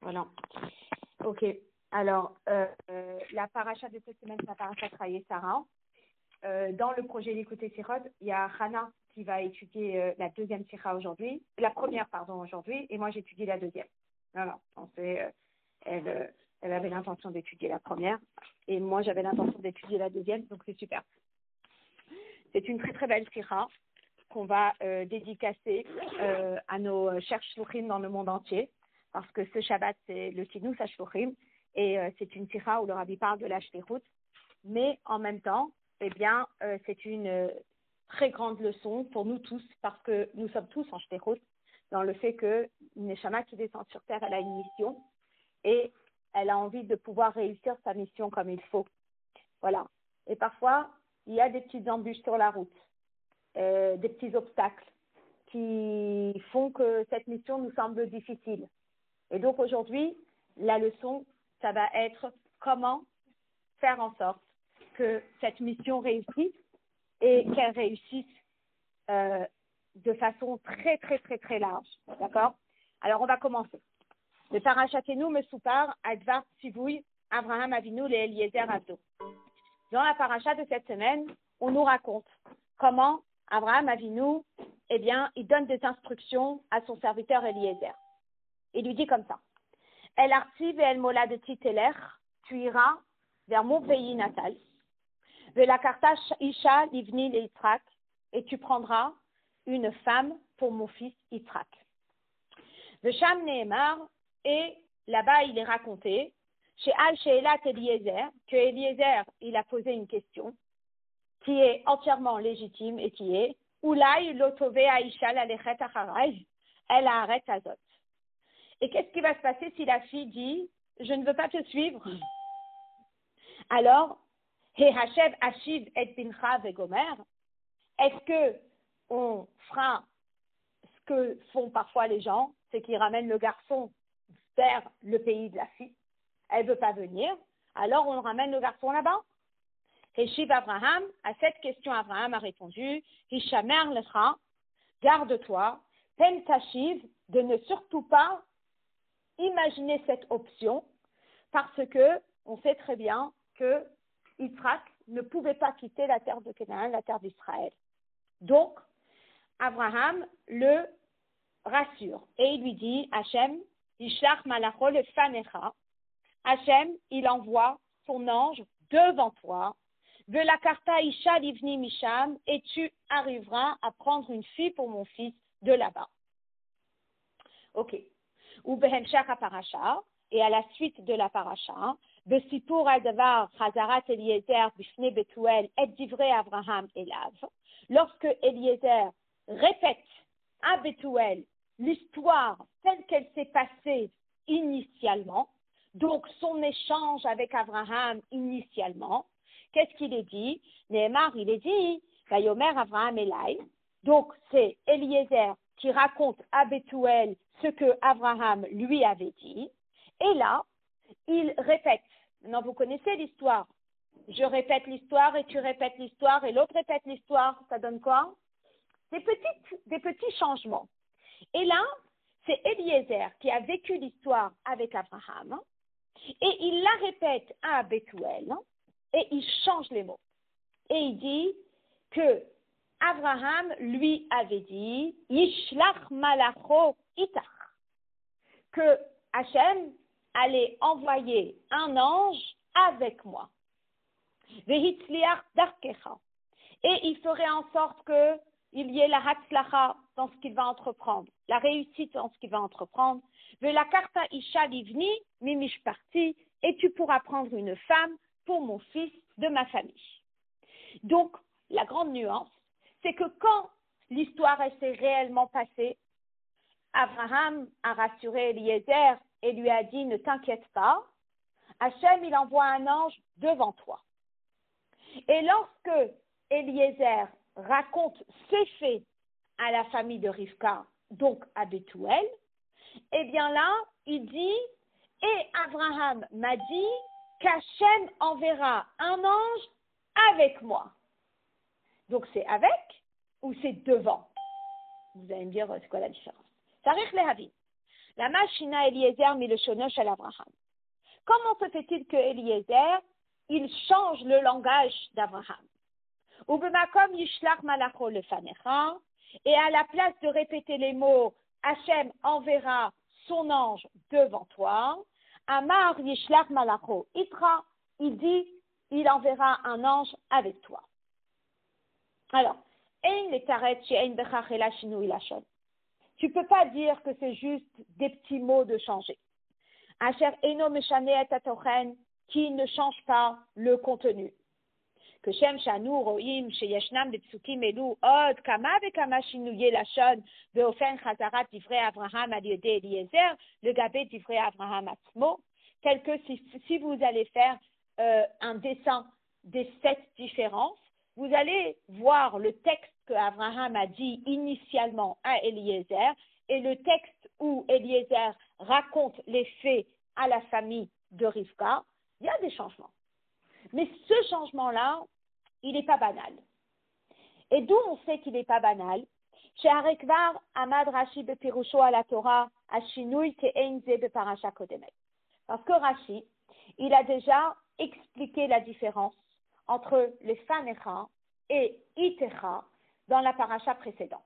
Voilà. Ok. Alors, la paracha de cette semaine, c'est la paracha Trahi Sarah. Dans le projet L'écouter Sirot, il y a Hana qui va étudier la deuxième sira aujourd'hui, la première, pardon, aujourd'hui, et moi j'étudie la deuxième. Voilà. Elle avait l'intention d'étudier la première, et moi j'avais l'intention d'étudier la deuxième, donc c'est super. C'est une très très belle sira qu'on va dédicacer à nos chers shluchim dans le monde entier, parce que ce Shabbat, c'est le Sinus HaShluchim, et c'est une sira où le Rabbi parle de la shlichut, mais en même temps, eh bien, c'est une très grande leçon pour nous tous, parce que nous sommes tous en shlichut, dans le fait que une neshama qui descend sur terre, elle a une mission, et elle a envie de pouvoir réussir sa mission comme il faut. Voilà. Et parfois, il y a des petites embûches sur la route. Des petits obstacles qui font que cette mission nous semble difficile. Et donc aujourd'hui, la leçon, ça va être comment faire en sorte que cette mission réussisse et qu'elle réussisse de façon très, très, très, très large. D'accord? Alors, on va commencer. Le Parachatenu me soupar Advar Tzivouy Abraham Avinu le Eliezer Avdo. Dans la paracha de cette semaine, on nous raconte comment Abraham Avinu, eh bien, il donne des instructions à son serviteur Eliezer. Il lui dit comme ça. El arti ve'el moladeti teler, tu iras vers mon pays natal. Ve'lakarta isha livni le Yitzhak, et tu prendras une femme pour mon fils Yitzhak. Ve'sham ne'emar, et là-bas il est raconté, chez Al-Sheelat Eliezer, que Eliezer, il a posé une question qui est entièrement légitime et qui est Oulai lotove aisha lalechet acharay, elle arrête azot. Et qu'est-ce qui va se passer si la fille dit je ne veux pas te suivre? Alors, He Hashev Ashiv et Bincha Vegomer, est-ce que on fera ce que font parfois les gens, c'est qu'ils ramènent le garçon vers le pays de la fille? Elle ne veut pas venir, alors on ramène le garçon là-bas. Et Shiv Abraham, à cette question, Abraham a répondu, Hishamer lecha, garde-toi, pen tashiv, de ne surtout pas imaginer cette option, parce que on sait très bien que Yitzhak ne pouvait pas quitter la terre de Canaan, la terre d'Israël. Donc, Abraham le rassure et il lui dit, Hachem, Ishlach malacho lefanecha, Hachem, il envoie son ange devant toi, Velakarta isha livni misham, et tu arriveras à prendre une fille pour mon fils de là-bas. Ok. Ou behemshach paracha, et à la suite de la paracha, besipur al-davar chazarat Eliezer bifne betuel et divrei Abraham elav, lorsque Eliezer répète à Betuel l'histoire telle qu'elle s'est passée initialement, donc son échange avec Abraham initialement, qu'est-ce qu'il est dit? Nehemar, il est dit, Vayomer Abraham Elai, donc c'est Eliezer qui raconte à Betuel ce que Abraham lui avait dit, et là, il répète. Maintenant, vous connaissez l'histoire. Je répète l'histoire et tu répètes l'histoire et l'autre répète l'histoire. Ça donne quoi? Des petits changements. Et là, c'est Eliezer qui a vécu l'histoire avec Abraham et il la répète à Betuel et il change les mots. Et il dit que Abraham lui avait dit Yishlach malacho itach, que Hachem allait envoyer un ange avec moi. Vehitzliach darkecha, et il ferait en sorte que il y ait la hatzlacha dans ce qu'il va entreprendre, la réussite dans ce qu'il va entreprendre. Velakarta isha livni mimishparti, et tu pourras prendre une femme pour mon fils de ma famille. Donc, la grande nuance, c'est que quand l'histoire s'est réellement passée, Abraham a rassuré Eliezer et lui a dit « Ne t'inquiète pas, Hachem, il envoie un ange devant toi. » Et lorsque Eliezer raconte ces faits à la famille de Rivka, donc à Betuel, eh bien là, il dit « Et Abraham m'a dit qu'Hachem enverra un ange avec moi. » Donc c'est avec ou c'est devant? Vous allez me dire, c'est quoi la différence? Tarich lehavin. La machina Eliezer mit le shonosh à l'Abraham. Comment se fait-il que Eliezer, il change le langage d'Abraham? Ubemakom yishlach malacho lefanecha, et à la place de répéter les mots Hachem enverra son ange devant toi, Amar yishlach malacho itra, il dit il enverra un ange avec toi. Alors, ein letaret she'ein bechach ela shinui lashon. Tu peux pas dire que c'est juste des petits mots de changer. Asher eno meshane et atochen, qui ne change pas le contenu. Que Shem Shanu Roim Sheyeshnam de Psukim Elu Od Kama Vekama Shinuye Lashon Beofen Chazarat Divrei Abraham al Yedei Eliezer le Gabé Divrei Abraham Atzmo, tel que si vous allez faire un dessin des 7 différences, vous allez voir le texte que Abraham a dit initialement à Eliezer et le texte où Eliezer raconte les faits à la famille de Rivka. Il y a des changements. Mais ce changement-là, il n'est pas banal. Et d'où on sait qu'il n'est pas banal? Chez Arekvar, Amad Rashi Bepirusho à la Torah, Ashinui Ke'en Ze Beparasha Kodemet. Parce que Rashi, il a déjà expliqué la différence entre les Fanecha et Itecha dans la paracha précédente.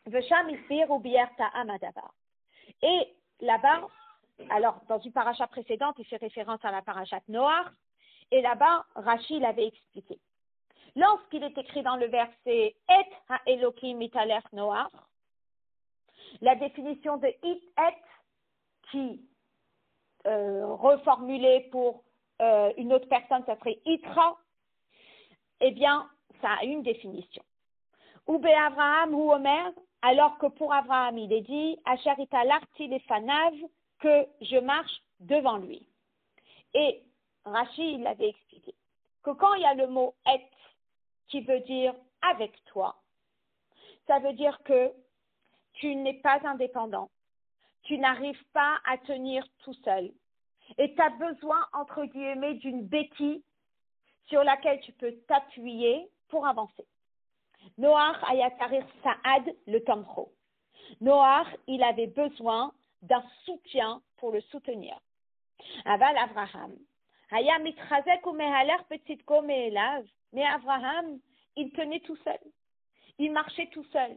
Vesham Isbir ou Bierta Amadabar. Et là-bas, alors dans une paracha précédente, il fait référence à la paracha Noach. Et là-bas, Rashi l'avait expliqué. Lorsqu'il est écrit dans le verset « Et ha-Elokim italer Noach », la définition de « it et » qui, reformulée pour une autre personne, ça serait « itra », eh bien, ça a une définition. « Ube Avraham ou Omer », alors que pour Abraham, il est dit « Asher italarti lefanav », que je marche devant lui. Et Rashi, il l'avait expliqué, que quand il y a le mot « et » qui veut dire « avec toi », ça veut dire que tu n'es pas indépendant, tu n'arrives pas à tenir tout seul, et tu as besoin, entre guillemets, d'une béquille sur laquelle tu peux t'appuyer pour avancer. Noach ayatarir Saad le Tamro. Noach, il avait besoin d'un soutien pour le soutenir. Aval Abraham. Mais Abraham, il tenait tout seul. Il marchait tout seul.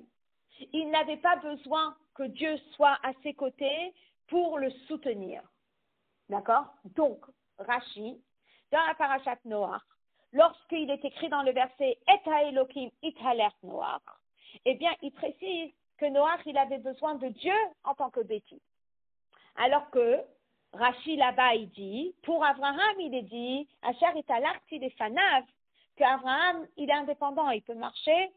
Il n'avait pas besoin que Dieu soit à ses côtés pour le soutenir. D'accord? Donc, Rashi, dans la parashat Noach, lorsqu'il est écrit dans le verset « Et ha-Elokim ithaler Noach », eh bien, il précise que Noach, il avait besoin de Dieu en tant que béquille. Alors que Rashi là-bas, il dit, pour Abraham, il est dit, Asher italarti lefanav, que Abraham, il est indépendant, il peut marcher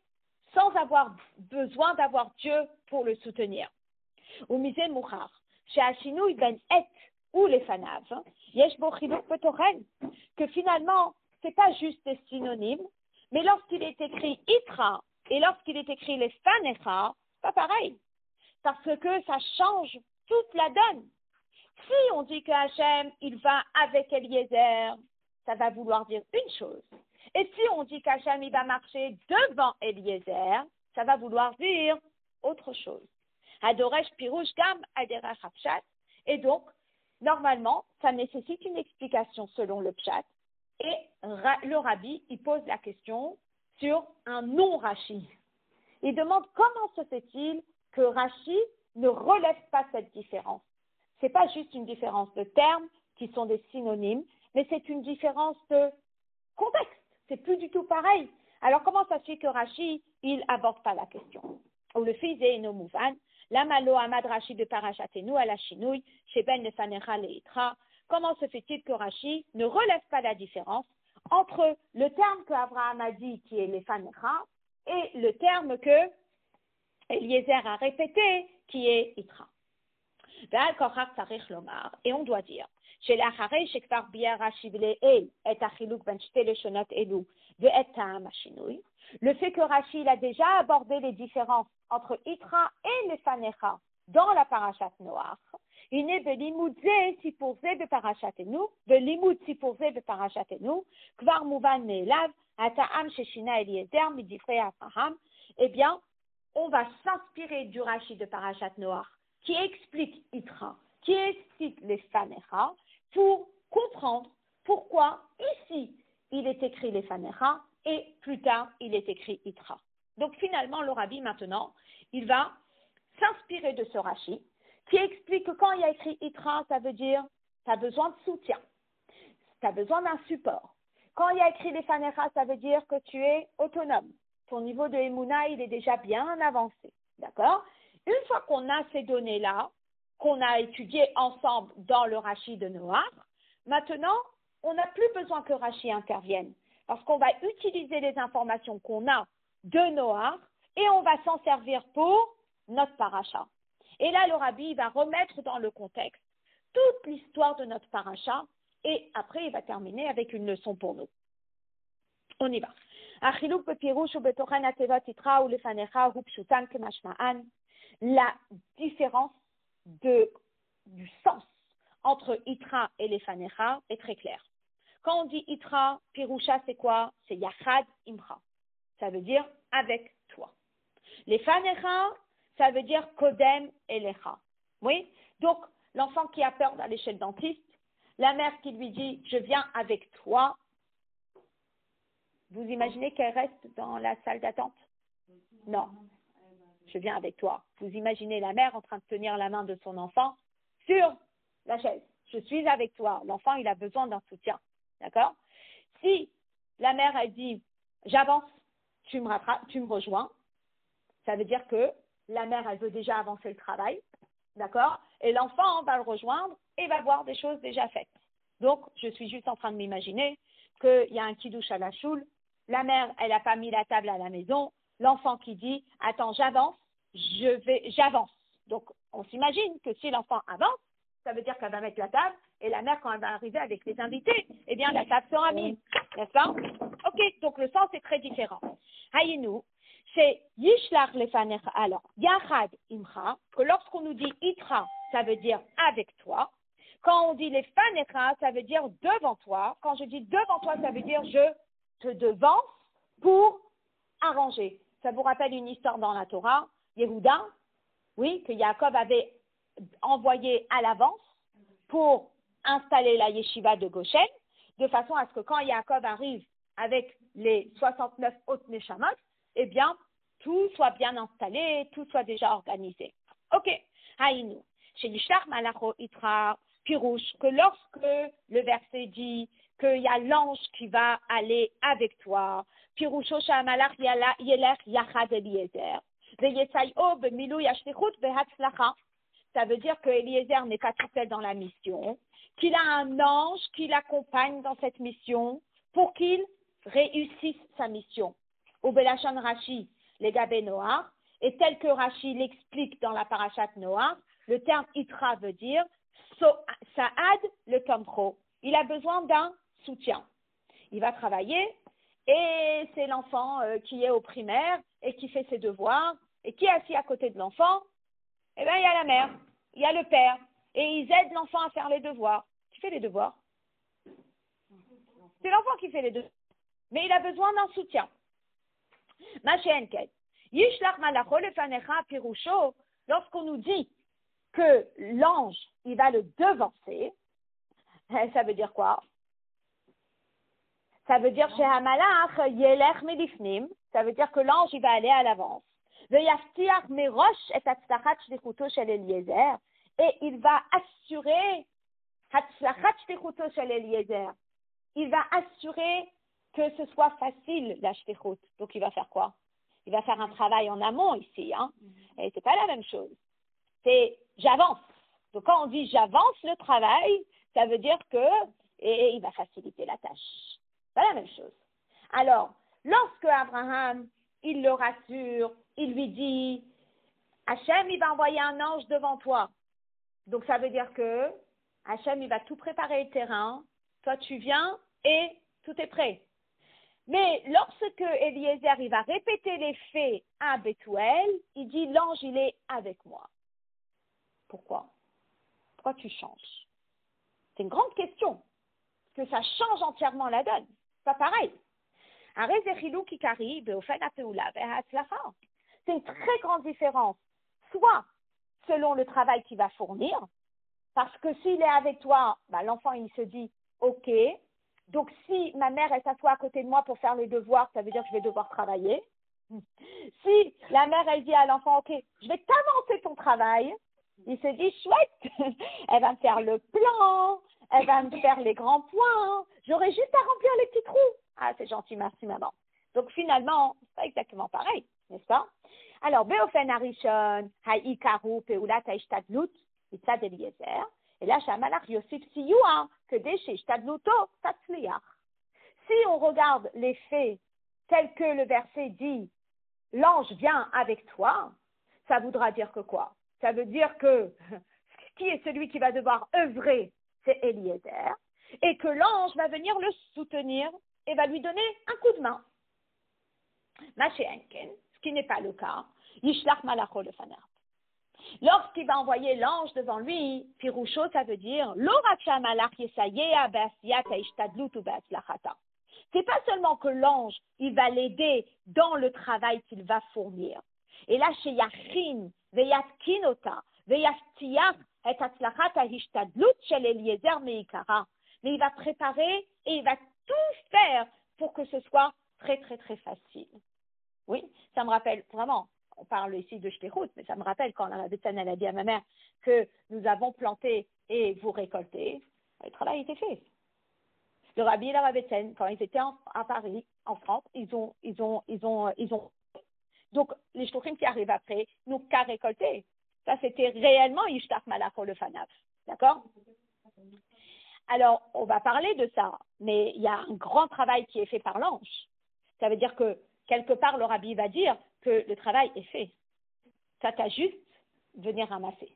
sans avoir besoin d'avoir Dieu pour le soutenir. Ou misé mouchar, chez Ashinou, ben et ou lefanav, yesh bo chiluk betochen, que finalement, c'est pas juste des synonymes, mais lorsqu'il est écrit itra et lorsqu'il est écrit lefanecha, pas pareil, parce que ça change toute la donne. Si on dit que Hachem, il va avec Eliezer, ça va vouloir dire une chose. Et si on dit qu'Hachem, il va marcher devant Eliezer, ça va vouloir dire autre chose. Adoresh pirouche gam aderach hapshat. Et donc, normalement, ça nécessite une explication selon le pshat. Et le rabbi, il pose la question sur un non-Rashi. Il demande comment se fait-il que Rashi ne relève pas cette différence. Ce n'est pas juste une différence de termes qui sont des synonymes, mais c'est une différence de contexte. C'est plus du tout pareil. Alors comment ça se fait que Rashi, il aborde pas la question? Ou le fils est no mouvan, l'amalo amad Rashi de parachatenu à la chinouille, chez ben nefanecha leitra. Comment se fait-il que Rashi ne relève pas la différence entre le terme que Abraham a dit qui est lefanecha et le terme que Eliezer a répété qui est itra? Et on doit dire, le fait que Rashi il a déjà abordé les différences entre Itra et les Fanecha dans la parashat Noach, il est belimudze sipurze beparashatenu, belimud sipurze beparashatenu, kvar muvan meelav, ata'am sheshina Eliezer midifrei Abraham. Eh bien, on va s'inspirer du Rashi de parashat Noach qui explique Itra, qui explique les Fanecha, pour comprendre pourquoi ici il est écrit les Fanecha et plus tard il est écrit Itra. Donc finalement, le Rabbi maintenant, il va s'inspirer de ce Rashi qui explique que quand il y a écrit Itra, ça veut dire tu as besoin de soutien, tu as besoin d'un support. Quand il y a écrit les Fanecha, ça veut dire que tu es autonome. Ton niveau de Emouna, il est déjà bien avancé. D'accord? Une fois qu'on a ces données-là, qu'on a étudiées ensemble dans le Rashi de Noach, maintenant, on n'a plus besoin que Rashi intervienne. Parce qu'on va utiliser les informations qu'on a de Noach et on va s'en servir pour notre paracha. Et là, le Rabbi va remettre dans le contexte toute l'histoire de notre paracha et après, il va terminer avec une leçon pour nous. On y va. La différence du sens entre Itra et les Fanecha est très claire. Quand on dit Itra, Pirusha, c'est quoi? C'est Yachad Imcha. Ça veut dire avec toi. Les Fanecha, ça veut dire Kodem Elecha. Oui? Donc, l'enfant qui a peur d'aller chez le dentiste, la mère qui lui dit « Je viens avec toi », vous imaginez qu'elle reste dans la salle d'attente? Non. Je viens avec toi. Vous imaginez la mère en train de tenir la main de son enfant sur la chaise. Je suis avec toi. L'enfant, il a besoin d'un soutien. D'accord? Si la mère, elle dit « J'avance, tu me rattrapes, tu me rejoins », ça veut dire que la mère, elle veut déjà avancer le travail. D'accord? Et l'enfant va le rejoindre et va voir des choses déjà faites. Donc, je suis juste en train de m'imaginer qu'il y a un kidouche à la choule. La mère, elle n'a pas mis la table à la maison. L'enfant qui dit « Attends, j'avance. Donc, on s'imagine que si l'enfant avance, ça veut dire qu'elle va mettre la table et la mère, quand elle va arriver avec les invités, eh bien, la table sera mise. N'est-ce pas? Ok, donc le sens est très différent. Hayinu, c'est Yishlach lefanecha. Alors, Yachad imcha, que lorsqu'on nous dit Itra, ça veut dire avec toi. Quand on dit les fanecha, ça veut dire devant toi. Quand je dis devant toi, ça veut dire je te devance pour arranger. Ça vous rappelle une histoire dans la Torah, Yehuda, oui, que Yaakov avait envoyé à l'avance pour installer la yeshiva de Goshen, de façon à ce que quand Yaakov arrive avec les 69 autres Neshamot, eh bien, tout soit bien installé, tout soit déjà organisé. Ok, Haïnu, chez Yishlach Malacho Itra, Pirouche, que lorsque le verset dit qu'il y a l'ange qui va aller avec toi, Piroucho Shamalach Yelech Yachad Eliezer, Veyesayo Bemilou Yashlichut Behatzlacha. Ça veut dire que Eliezer n'est pas tout seul dans la mission, qu'il a un ange qui l'accompagne dans cette mission pour qu'il réussisse sa mission. Au Belachon Rashi, les Gabé Noach, et tel que Rashi l'explique dans la parashat Noach, le terme Itra veut dire Saad le Tomcho. Il a besoin d'un soutien. Il va travailler et c'est l'enfant qui est au primaire et qui fait ses devoirs et qui est assis à côté de l'enfant. Eh bien, il y a la mère, il y a le père et ils aident l'enfant à faire les devoirs. Qui fait les devoirs? C'est l'enfant qui fait les devoirs. Mais il a besoin d'un soutien. Lorsqu'on nous dit que l'ange, il va le devancer, ça veut dire quoi? Ça veut dire chez Hamalach, Yelech Melifnim, ça veut dire que l'ange, il va aller à l'avance. Et il va assurer il va assurer que ce soit facile la shtichut. Donc il va faire quoi? Il va faire un travail en amont ici, hein? Et c'est pas la même chose. C'est j'avance. Donc quand on dit j'avance le travail, ça veut dire que il va faciliter la tâche. C'est pas la même chose. Alors, lorsque Abraham, il le rassure, il lui dit Hachem, il va envoyer un ange devant toi. Donc ça veut dire que Hachem, il va tout préparer le terrain. Toi, tu viens et tout est prêt. Mais lorsque Eliezer, il va répéter les faits à Bethuel, il dit l'ange, il est avec moi. Pourquoi? Pourquoi tu changes? C'est une grande question. Parce que ça change entièrement la donne. C'est pas pareil. C'est une très grande différence. Soit selon le travail qu'il va fournir. Parce que s'il est avec toi, l'enfant, il se dit, OK, donc si ma mère, elle s'assoit à côté de moi pour faire les devoirs, ça veut dire que je vais devoir travailler. Si la mère, elle dit à l'enfant, OK, je vais t'avancer ton travail, il se dit, chouette, elle va me faire le plan, elle va me faire les grands points, j'aurai juste à remplir les petits trous. Ah, c'est gentil, merci maman. Donc finalement, c'est pas exactement pareil, n'est-ce pas? Alors, Beofen Arishon, Haïkaru, Peulat, Haïshtadlut, Itzad Eliezer, et là, Shamalach Yosif Siyua, que Deshe Shtadluto, Tatzliach. Si on regarde les faits tels que le verset dit, l'ange vient avec toi, ça voudra dire que quoi? Ça veut dire que qui est celui qui va devoir œuvrer, c'est Eliezer, et que l'ange va venir le soutenir et va lui donner un coup de main. Machéenken, ce qui n'est pas le cas, Yishlach Malacho Lefaner. Lorsqu'il va envoyer l'ange devant lui, Pirusho, ça veut dire L'oracha Malach Yesayea Be'asiyat Haishtadlut U'Be'atzlachata. C'est pas seulement que l'ange, il va l'aider dans le travail qu'il va fournir. Et là, chez Yachin, Veyatkinota, Veyaftiach, et Atzlachat Haishtadlut Shel Eliezer Meikara. Mais il va préparer et il va tout faire pour que ce soit très, très, très facile. Oui, ça me rappelle vraiment, on parle ici de Shlichut, mais ça me rappelle quand la Béthane, elle a dit à ma mère que nous avons planté et vous récoltez, le travail était fait. Le Rabbi et la Béthane, quand ils étaient à Paris, en France, ils ont. Donc, les Shluchim qui arrivent après, nous qu'à récolter. Ça, c'était réellement Yishtach Malach le Fanav. D'accord? Alors, on va parler de ça, mais il y a un grand travail qui est fait par l'ange. Ça veut dire que, quelque part, le Rabbi va dire que le travail est fait. Ça t'a juste venir ramasser.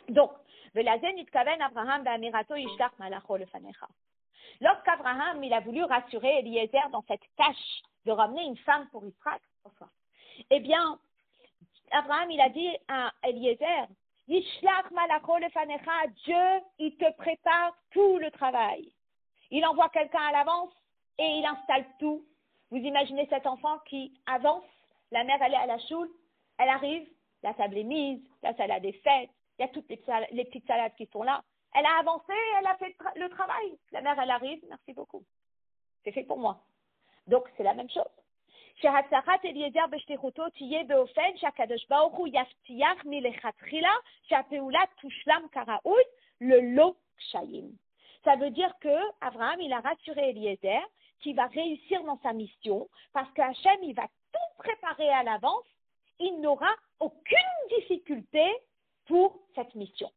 Donc, lorsqu'Abraham il a voulu rassurer Eliezer dans cette tâche de ramener une femme pour Israël, eh bien, Abraham il a dit à Eliezer, Yishlach malacho lefanecha, Dieu, il te prépare tout le travail. Il envoie quelqu'un à l'avance et il installe tout. Vous imaginez cet enfant qui avance, la mère elle est à la choule, elle arrive, la table est mise, la salade est faite, il y a toutes les petites salades qui sont là. Elle a avancé, elle a fait le travail. La mère elle arrive, merci beaucoup. C'est fait pour moi. Donc c'est la même chose. שהצלחת אליעזר בשליחותו תהיה באופן שהקדוש ברוך הוא יבטיח מלכתחילה שהפעולה תושלם כראוי ללא קשיים. Ça veut dire que Abraham il a rassuré Eliezer qu'il va réussir dans sa mission parce qu'Hachem il va tout préparer à l'avance, il n'aura aucune difficulté pour cette mission.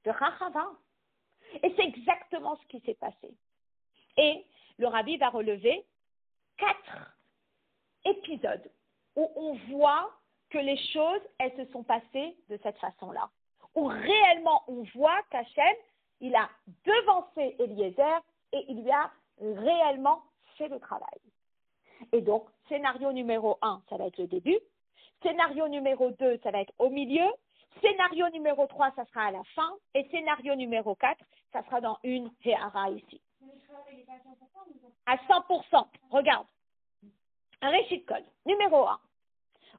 De Rachava. Et c'est exactement ce qui s'est passé. Et le Rabbi va relever 4 épisode où on voit que les choses, elles se sont passées de cette façon-là. Où réellement on voit qu'Hachem, il a devancé Eliezer et il lui a réellement fait le travail. Et donc, scénario numéro 1, ça va être le début. Scénario numéro 2, ça va être au milieu. Scénario numéro 3, ça sera à la fin. Et scénario numéro 4, ça sera dans une Héara ici. À 100%. Regarde. Un récit de code. Numéro 1.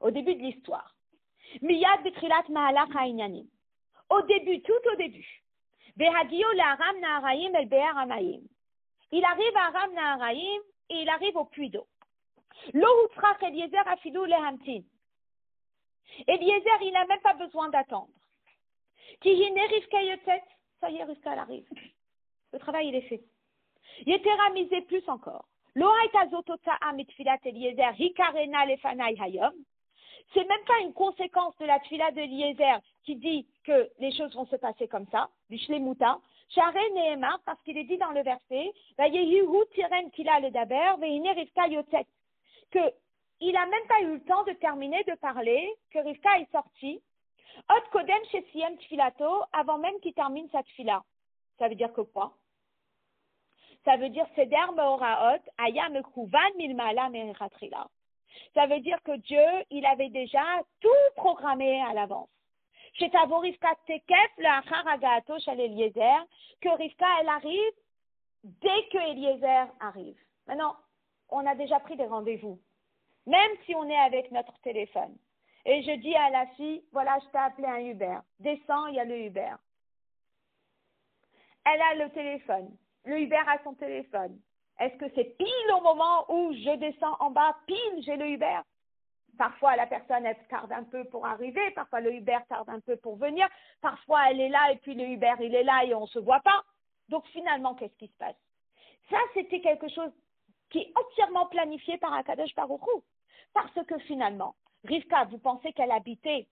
Au début de l'histoire. Miyad betrilat ma'alach ha'inyanim. Au début, tout au début. Behagio la'aram na'araim el be'er hamayim. Il arrive à Aram na'araim et il arrive au puits d'eau. Lo hutzrach Eliezer afilu lehamtin. Eliezer, il n'a même pas besoin d'attendre. Ki hine Rivka yotzet. Ça y est, Rivka, elle arrive. Le travail, il est fait. Yetera misé plus encore. C'est même pas une conséquence de la tfila de Eliezer qui dit que les choses vont se passer comme ça, du shlemuta. Share Nehemar, parce qu'il est dit dans le verset, que il a même pas eu le temps de terminer de parler, que Rivka est sortie, Ot kodem shesiem tfilato, avant même qu'il termine sa tfila. Ça veut dire que quoi? Ça veut dire Seder Meoraot, Aya Mekuvan Milmala Merichatrila. Ça veut dire que Dieu, il avait déjà tout programmé à l'avance. Chez Tavo Rivka Tekef, le Achar Agato Shel Eliezer, que Rivka, elle arrive dès que Eliezer arrive. Maintenant, on a déjà pris des rendez-vous. Même si on est avec notre téléphone. et je dis à la fille, voilà, je t'ai appelé un Uber. Descends, il y a le Uber. Elle a le téléphone. Le Uber a son téléphone. Est-ce que c'est pile au moment où je descends en bas, pile, j'ai le Uber? Parfois, la personne, elle tarde un peu pour arriver. Parfois, le Uber tarde un peu pour venir. Parfois, elle est là et puis le Uber, il est là et on ne se voit pas. Donc, finalement, qu'est-ce qui se passe? Ça, c'était quelque chose qui est entièrement planifié par Akadosh Baruch Hu. Parce que finalement, Rivka, vous pensez qu'elle habitait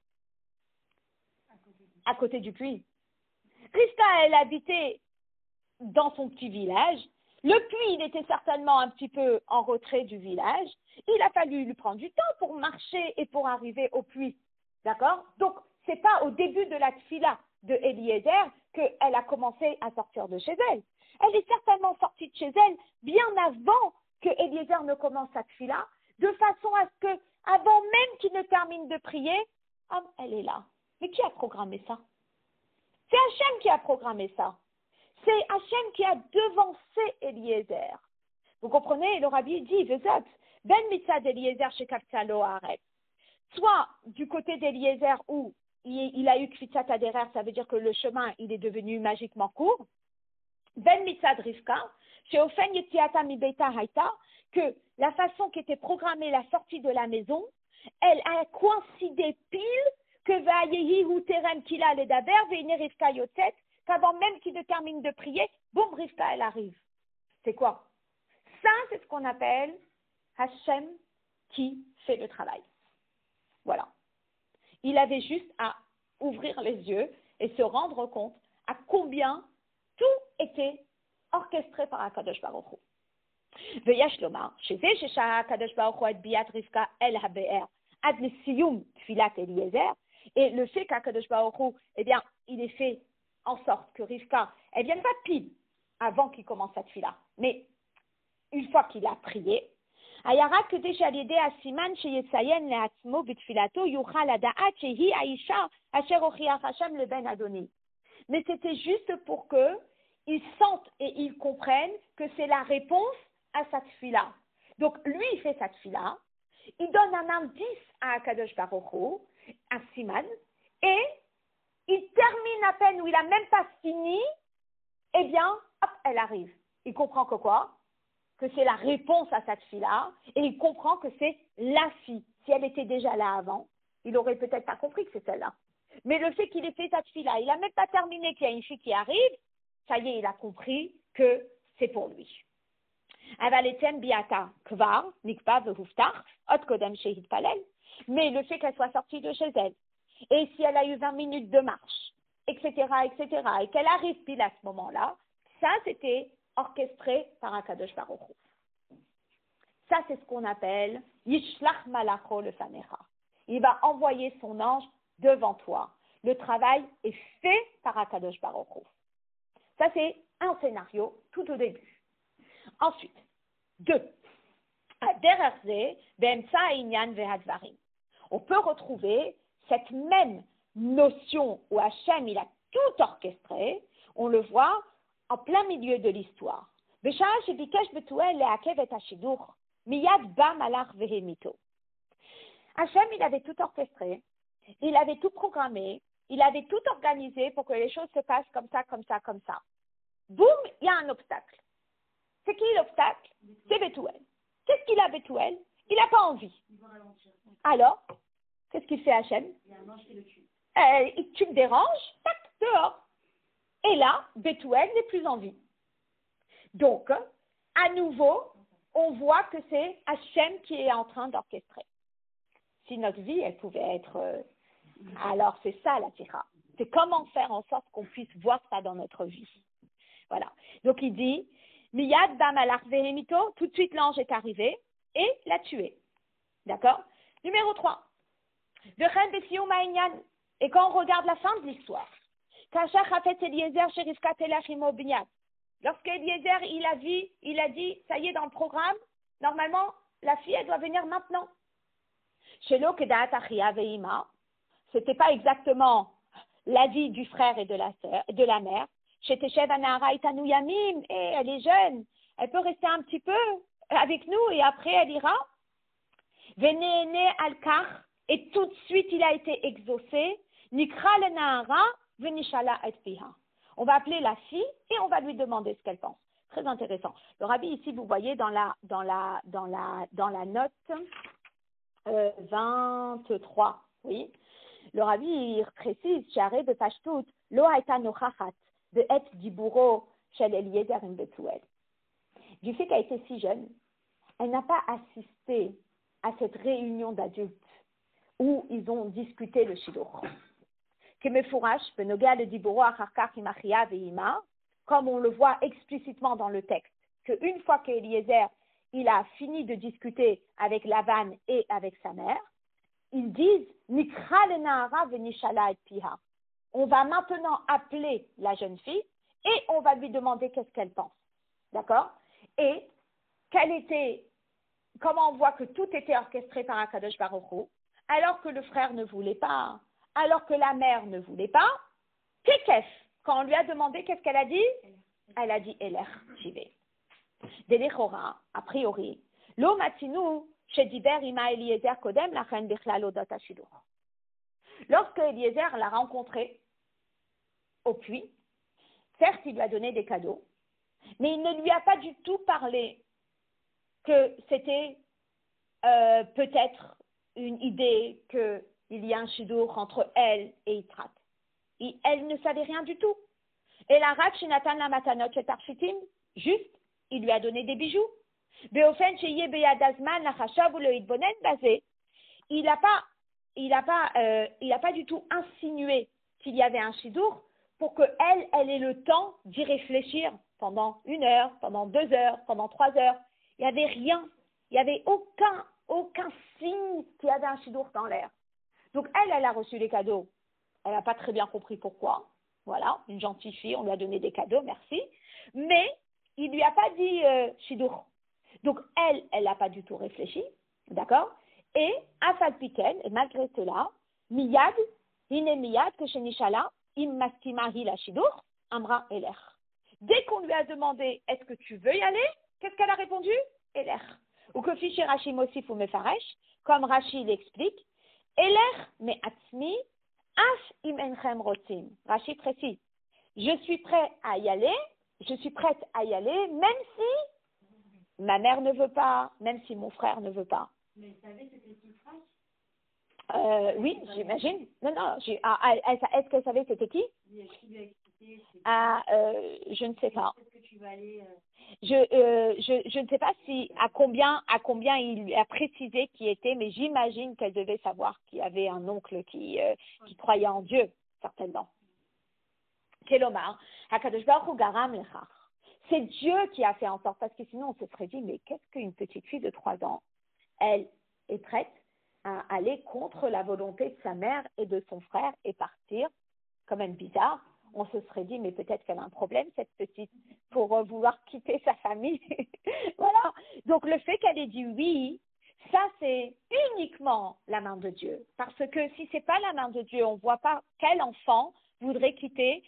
à côté du puits? Rivka, elle habitait dans son petit village. Le puits, il était certainement un petit peu en retrait du village. Il a fallu lui prendre du temps pour marcher et pour arriver au puits. D'accord? Donc, ce n'est pas au début de la tfila de Eliezer qu'elle a commencé à sortir de chez elle. Elle est certainement sortie de chez elle bien avant que Eliezer ne commence sa tfila, de façon à ce que, avant même qu'il ne termine de prier, elle est là. Mais qui a programmé ça? C'est Hachem qui a programmé ça. C'est Hachem qui a devancé Eliezer. Vous comprenez? Le rabbi dit, Vezot, ben mitzad Eliezer chez Kapsalo Haaretz. Soit du côté d'Eliezer où il a eu Kfitzat Aderer, ça veut dire que le chemin, il est devenu magiquement court. Ben mitzad Rivka, chez Ofen Yetziata Mibeita Haïta, que la façon qui était programmée la sortie de la maison, elle a coïncidé pile que Vayehi ou Terem Kila Ledaber, Veine Rivka Yotzet, qu'avant même qu'il ne termine de prier, boum, Rivka, elle arrive. C'est quoi? Ça, c'est ce qu'on appelle Hachem qui fait le travail. Voilà. Il avait juste à ouvrir les yeux et se rendre compte à combien tout était orchestré par Akadosh Baruch Hu. Veyash lomar, chez Shesha Akadosh Baruch Hu et Biat Rivka El Habe'er, ad le siyum tfilat Eliezer, et le fait qu'Akadosh Baruch Hu, eh bien, il est fait en sorte que Rivka, elle vienne pas pile avant qu'il commence sa tfila, mais une fois qu'il a prié, Ayara que déjà l'idée à Siman chez Yetzayen le'atzmo b'tfilato yuchal ada'at shehi aisha asher ochiach Hashem le ben Adoni. Mais c'était juste pour que ils sentent et ils comprennent que c'est la réponse à sa tfila. Donc lui, il fait sa tfila, il donne un indice à Akadosh Baruch Hu, un Siman, et il termine à peine où il n'a même pas fini, eh bien, hop, elle arrive. Il comprend que quoi? Que c'est la réponse à cette fille-là, et il comprend que c'est la fille. Si elle était déjà là avant, il n'aurait peut-être pas compris que c'est celle-là. Mais le fait qu'il ait fait cette fille-là, il n'a même pas terminé qu'il y a une fille qui arrive, ça y est, il a compris que c'est pour lui. Mais le fait qu'elle soit sortie de chez elle, et si elle a eu 20 minutes de marche, etc., et qu'elle arrive pile à ce moment-là, ça, c'était orchestré par Akadosh Baruch Hu. Ça, c'est ce qu'on appelle Yishlach Malacho le Fanecha. Il va envoyer son ange devant toi. Le travail est fait par Akadosh Baruch Hu. Ça, c'est un scénario tout au début. Ensuite, 2. On peut retrouver cette même notion où Hachem, il a tout orchestré, on le voit en plein milieu de l'histoire. Hachem, il avait tout orchestré, il avait tout programmé, il avait tout organisé pour que les choses se passent comme ça, comme ça, comme ça. Boum, il y a un obstacle. C'est qui l'obstacle? C'est Bethuel. Qu'est-ce qu'il a, Bethuel? Il n'a pas envie. Alors, qu'est-ce qu'il fait Hachem? Il y a un ange qui le tue. Tu me déranges, tac, dehors. Et là, Bethuel n'est plus en vie. Donc, à nouveau, on voit que c'est Hachem qui est en train d'orchestrer. Si notre vie, elle pouvait être... alors, c'est ça la tira. C'est comment faire en sorte qu'on puisse voir ça dans notre vie. Voilà. Donc, il dit, Miyad bam alach vehemito, tout de suite l'ange est arrivé et l'a tué. D'accord? Numéro 3. Et quand on regarde la fin de l'histoire, lorsque Eliezer, il a dit, ça y est, dans le programme, normalement, la fille, elle doit venir maintenant. C'était pas exactement l'avis du frère et de la sœur, de la mère. Et elle est jeune, elle peut rester un petit peu avec nous et après elle ira. et tout de suite il a été exaucé. Nikra le nahara venishala et piha. On va appeler la fille et on va lui demander ce qu'elle pense. Très intéressant. Le rabbi ici, vous voyez dans la note 23, oui. Le rabbi il précise, Sharé de Pashtut, lo haïta nochachat de et diburo shel Eliezer en Bethuel. Du fait qu'elle était si jeune, elle n'a pas assisté à cette réunion d'adultes où ils ont discuté le shidur. Comme on le voit explicitement dans le texte, qu'une fois qu'Eliezer il a fini de discuter avec Lavan et avec sa mère, ils disent Nikra le nahara venishala et piha. On va maintenant appeler la jeune fille et on va lui demander qu'est-ce qu'elle pense. D'accord? Et comment on voit que tout était orchestré par Akadosh Baruch Hu, alors que le frère ne voulait pas, alors que la mère ne voulait pas, Kekef, quand on lui a demandé qu'est-ce qu'elle a dit, elle a dit Eler, j'y vais. Delechora, a priori, lo matinu shediber ima Eliezer kodem lachen bichlal odat hashidur. Lorsque Eliezer l'a rencontré au puits, certes il lui a donné des cadeaux, mais il ne lui a pas du tout parlé que c'était peut-être une idée qu'il y a un shidur entre elle et Yitzhak. Elle ne savait rien du tout. Et la rak shenatan la matanot chet arshitim, juste, il lui a donné des bijoux. Beofen sheye beyadazman la chashav ou le hitbonen basé. Il n'a pas du tout insinué qu'il y avait un shidur pour qu'elle ait le temps d'y réfléchir pendant 1 heure, pendant 2 heures, pendant 3 heures. Il n'y avait rien. Il n'y avait aucun signe qu'il y avait un shidur dans l'air. Donc elle a reçu les cadeaux. Elle n'a pas très bien compris pourquoi. Voilà, une gentille fille, on lui a donné des cadeaux, merci. Mais il ne lui a pas dit shidur. Donc elle n'a pas du tout réfléchi, d'accord? Et Afal Piken, et malgré cela, miyad, que chez Nishala, im maskima hi la shidur, amra eler. Dès qu'on lui a demandé est-ce que tu veux y aller, qu'est-ce qu'elle a répondu? Eler. Ou que fiché Rashi Mosif ou Mefaresh, comme Rashi l'explique, eler mais atzmi, af im enchem rotim. Rashi précise, je suis prête à y aller, même si ma mère ne veut pas, même si mon frère ne veut pas. Mais vous savez, c'était qui Franck? Oui, j'imagine. Non, est-ce qu'elle savait c'était qui? Qui lui a expliqué? Je ne sais pas. Est-ce que tu vas aller Je ne sais pas à combien il lui a précisé qui était, mais j'imagine qu'elle devait savoir qu'il y avait un oncle qui croyait en Dieu, certainement. Kelomar, Hakadosh Baruch Hu garam lechach. C'est Dieu qui a fait en sorte, parce que sinon on se serait dit, mais qu'est-ce qu'une petite fille de 3 ans, elle est prête à aller contre la volonté de sa mère et de son frère et partir, quand même bizarre. On se serait dit, mais peut-être qu'elle a un problème, cette petite, pour vouloir quitter sa famille. Voilà. Donc, le fait qu'elle ait dit oui, ça, c'est uniquement la main de Dieu. Parce que si c'est pas la main de Dieu, on ne voit pas quel enfant voudrait quitter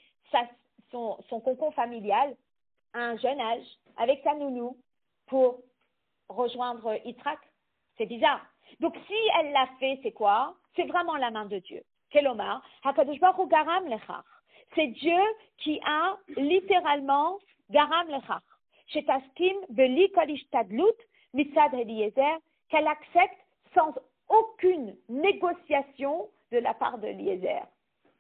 son cocon familial à un jeune âge, avec sa nounou, pour rejoindre Yitzhak. C'est bizarre. Donc, si elle l'a fait, c'est quoi? C'est vraiment la main de Dieu. Kelomar, Hakadosh Baruch Hu garam lechach. C'est Dieu qui a littéralement garam lechach. Shetaskim beli kol ishtadlut mitzad Eliezer, qu'elle accepte sans aucune négociation de la part de Eliezer.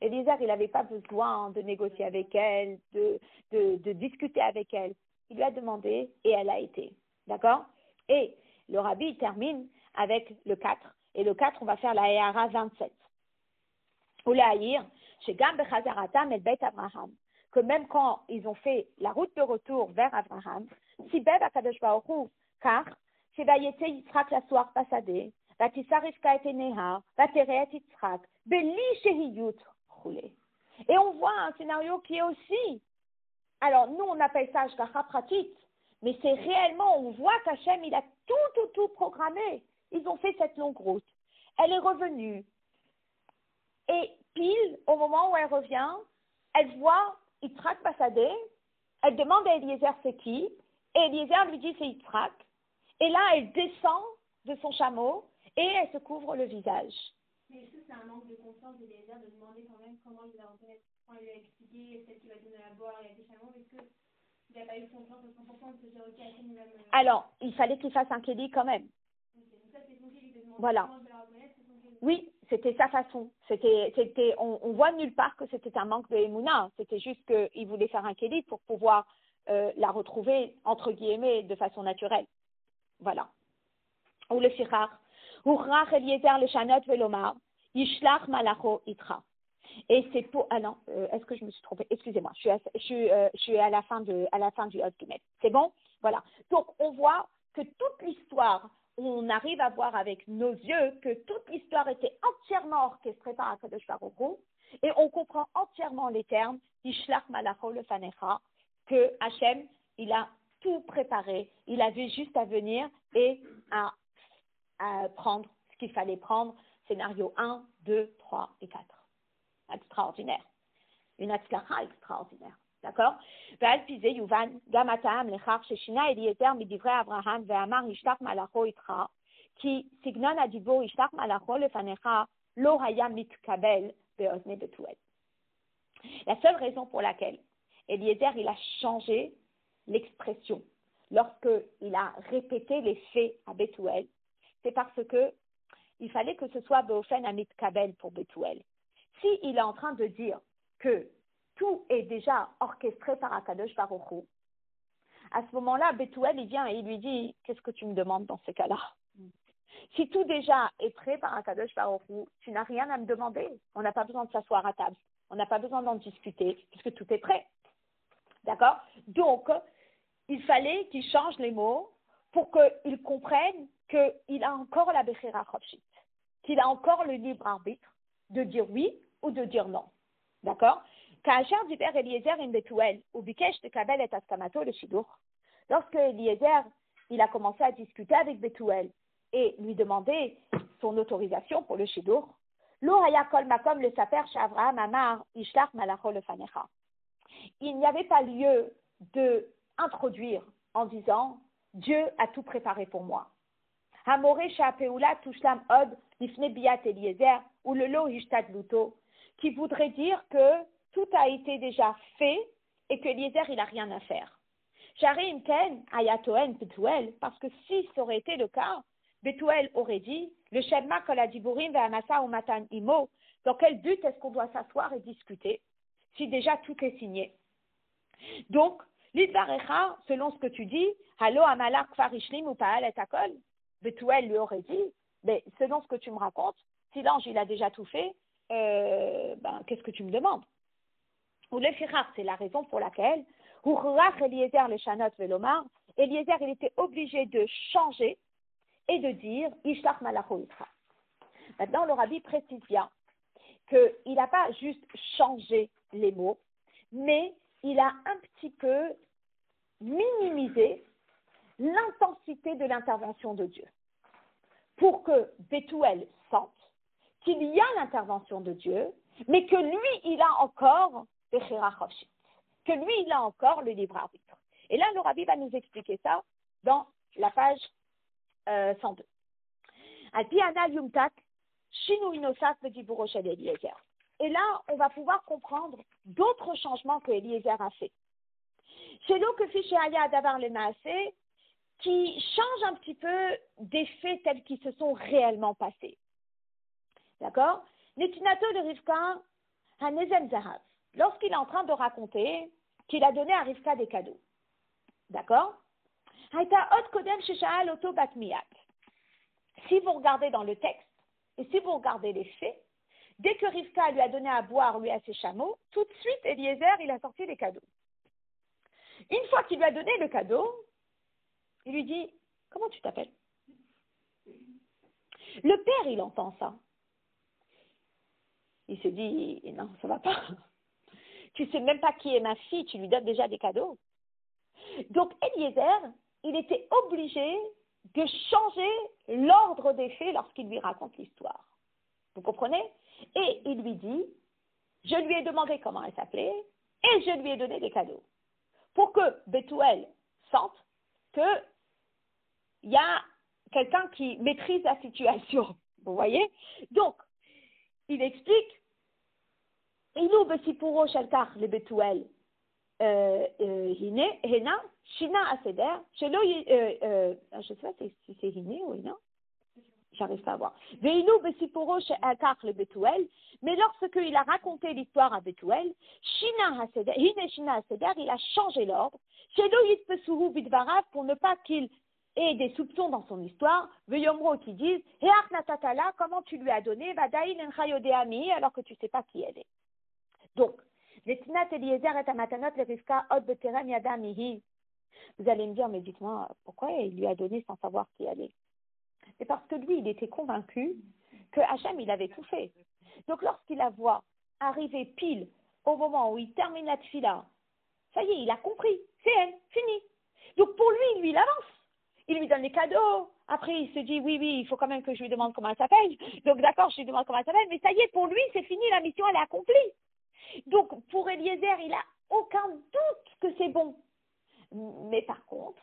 Eliezer, il n'avait pas besoin de négocier avec elle, de discuter avec elle. Il lui a demandé et elle a été. D'accord? Et le rabbi termine avec le 4. Et le 4, on va faire la Ehara 27. Ou la Haïr, chez Gam Bechazaratam et Beit Abraham, que même quand ils ont fait la route de retour vers Abraham, si Beb Akadosh Baruch Hu, car, chez Vayete Yitzhak la soir passadé, Vatissa Rivka et Neha, Vateret Yitzhak, Beli Shehiyut, roulé. Et on voit un scénario qui est aussi, alors nous on appelle ça Ashgacha Pratit, mais c'est réellement, on voit qu'Hachem il a tout programmé. Ils ont fait cette longue route. Elle est revenue. Et pile, au moment où elle revient, elle voit Yitzhak Passadé, elle demande à Eliezer c'est qui, et Eliezer lui dit c'est Yitzhak. Et là, elle descend de son chameau et elle se couvre le visage. Mais est-ce que c'est un manque de confiance de Eliezer de demander quand même comment il va reconnaître, quand il lui a expliqué, celle qui va donner à boire et à des chameaux, est-ce qu'il n'a pas eu confiance à 100% de se dire, ok, Hachem, il va me... Alors, il fallait qu'il fasse un kéli quand même. Okay. Donc ça, c'est son kéli de demander Voilà. comment je vais la reconnaître, c'est son kéli. Oui, c'était sa façon. On voit nulle part que c'était un manque de émouna. C'était juste qu'il voulait faire un kéli pour pouvoir la retrouver, entre guillemets, de façon naturelle. Voilà. Ou le fichar. Urach Eliezer le shanot velomar. Yishlach malacho itra. Et c'est pour... Ah non, est-ce que je me suis trompée? Excusez-moi, je suis à la fin du Hot Guimet. C'est bon? Voilà. Donc, on voit que toute l'histoire, on arrive à voir avec nos yeux que toute l'histoire était entièrement orchestrée par Akadosh Baruch Hu, et on comprend entièrement les termes Ishlach Malacho le Fanecha, que Hachem, il a tout préparé, il avait juste à venir et à prendre ce qu'il fallait prendre, scénario 1, 2, 3 et 4. Extraordinaire. Une atzlacha extraordinaire. D'accord? ועל פי זה יובן גם הטעם לכך ששינה אליעזר מדברי אברהם ואמר ישלח מלאכו איתך, כי סגנון הדיבור ישלח מלאכו לפניך לא היה מתקבל באוזני בתואל. La seule raison pour laquelle Eliezer il a changé l'expression lorsqu'il a répété les faits à Bethuel, c'est parce que il fallait que ce soit Beofen Amit Kabel pour Bethuel. S'il est en train de dire que tout est déjà orchestré par Akadosh Baruch Hu, à ce moment-là, Bethuel, il vient et il lui dit « Qu'est-ce que tu me demandes dans ces cas-là ?» Si tout déjà est prêt par Akadosh Baruch Hu, tu n'as rien à me demander. On n'a pas besoin de s'asseoir à table. On n'a pas besoin d'en discuter puisque tout est prêt. D'accord? Donc, il fallait qu'il change les mots pour qu'il comprenne qu'il a encore la Bechira Chofshit, qu'il a encore le libre arbitre de dire oui ou de dire non. D'accord? Kaasher diber Eliezer in Bethuel, ou bikesh tekabel et askamato le shidur. Lorsque Eliezer, il a commencé à discuter avec Bethuel et lui demander son autorisation pour le shidur, lo haya kol makom le saper she'Avraham amar ishlach malacho lefanecha. Il n'y avait pas lieu de introduire en disant Dieu a tout préparé pour moi. Hamore she'apeula tushlam od lifne biat Eliezer ou le lo hishtad luto, qui voudrait dire que tout a été déjà fait et que Eliezer il n'a rien à faire. Shari imken ayatoen Bethuel, parce que si ça aurait été le cas, Bethuel aurait dit le shema kol hadiburim ve'amasa umatan imo. Dans quel but est-ce qu'on doit s'asseoir et discuter si déjà tout est signé? Donc, l'idvarecha, selon ce que tu dis, halo amalak kfar ishlim ou paal et akol, Bethuel lui aurait dit, mais selon ce que tu me racontes, si l'ange il a déjà tout fait, qu'est-ce que tu me demandes? Ou le firar, c'est la raison pour laquelle, Urach Eliezer le shanot velomar, Eliezer il était obligé de changer et de dire Ishlach malacho itra. Maintenant, le rabbi précise bien qu'il n'a pas juste changé les mots, mais il a un petit peu minimisé l'intensité de l'intervention de Dieu pour que Bethuel sente qu'il y a l'intervention de Dieu, mais que lui, il a encore le Chira Chofshit, que lui, il a encore le libre arbitre. Et là, le rabbi va nous expliquer ça dans la page 102. Et là, on va pouvoir comprendre d'autres changements que Eliezer a fait. Chez l'eau que Fichéaya Davar le Maasé, qui change un petit peu des faits tels qu'ils se sont réellement passés. D'accord? Netinato de Rivka, Hanezem Zahav, lorsqu'il est en train de raconter qu'il a donné à Rivka des cadeaux. D'accord? Haïta Ot Kodem Sheshaal Oto Batmiat. Si vous regardez dans le texte, et si vous regardez les faits, dès que Rivka lui a donné à boire, lui, à ses chameaux, tout de suite, Eliezer, il a sorti les cadeaux. Une fois qu'il lui a donné le cadeau, il lui dit, comment tu t'appelles? Le père, il entend ça. Il se dit, non, ça va pas. Tu sais même pas qui est ma fille, tu lui donnes déjà des cadeaux. Donc, Eliezer, il était obligé de changer l'ordre des faits lorsqu'il lui raconte l'histoire. Vous comprenez? Et il lui dit, je lui ai demandé comment elle s'appelait et je lui ai donné des cadeaux. Pour que Bethuel sente qu'il y a quelqu'un qui maîtrise la situation. Vous voyez? Donc, il explique, Ilou besipuro shalkar le betuel, hina, shina aseder, shelo, je sais pas si c'est hine ou hina, j'arrive pas à voir. Veilou besipuro shalkar le betuel, mais lorsqu'il a raconté l'histoire à Betuel, shina aseder, hine shina aseder, il a changé l'ordre, shelo yitpesuhu bidvarav, pour ne pas qu'il et des soupçons dans son histoire, Veyomro qui disent, Heach natatala, comment tu lui as donné, Vadaïn enchayodéami, alors que tu ne sais pas qui elle est. Donc, Letinat Eliezer et Amatanot le Rivka od beterem yadamihi. Vous allez me dire, mais dites-moi, pourquoi il lui a donné sans savoir qui elle est? C'est parce que lui, il était convaincu que Hachem, il avait tout fait. Donc, lorsqu'il la voit arriver pile au moment où il termine la tfila, ça y est, il a compris, c'est elle, fini. Donc, pour lui, il avance. Il lui donne les cadeaux. Après, il se dit, oui, il faut quand même que je lui demande comment elle s'appelle. Donc, d'accord, je lui demande comment elle s'appelle. Mais ça y est, pour lui, c'est fini, la mission, elle est accomplie. Donc, pour Eliezer, il n'a aucun doute que c'est bon. Mais par contre,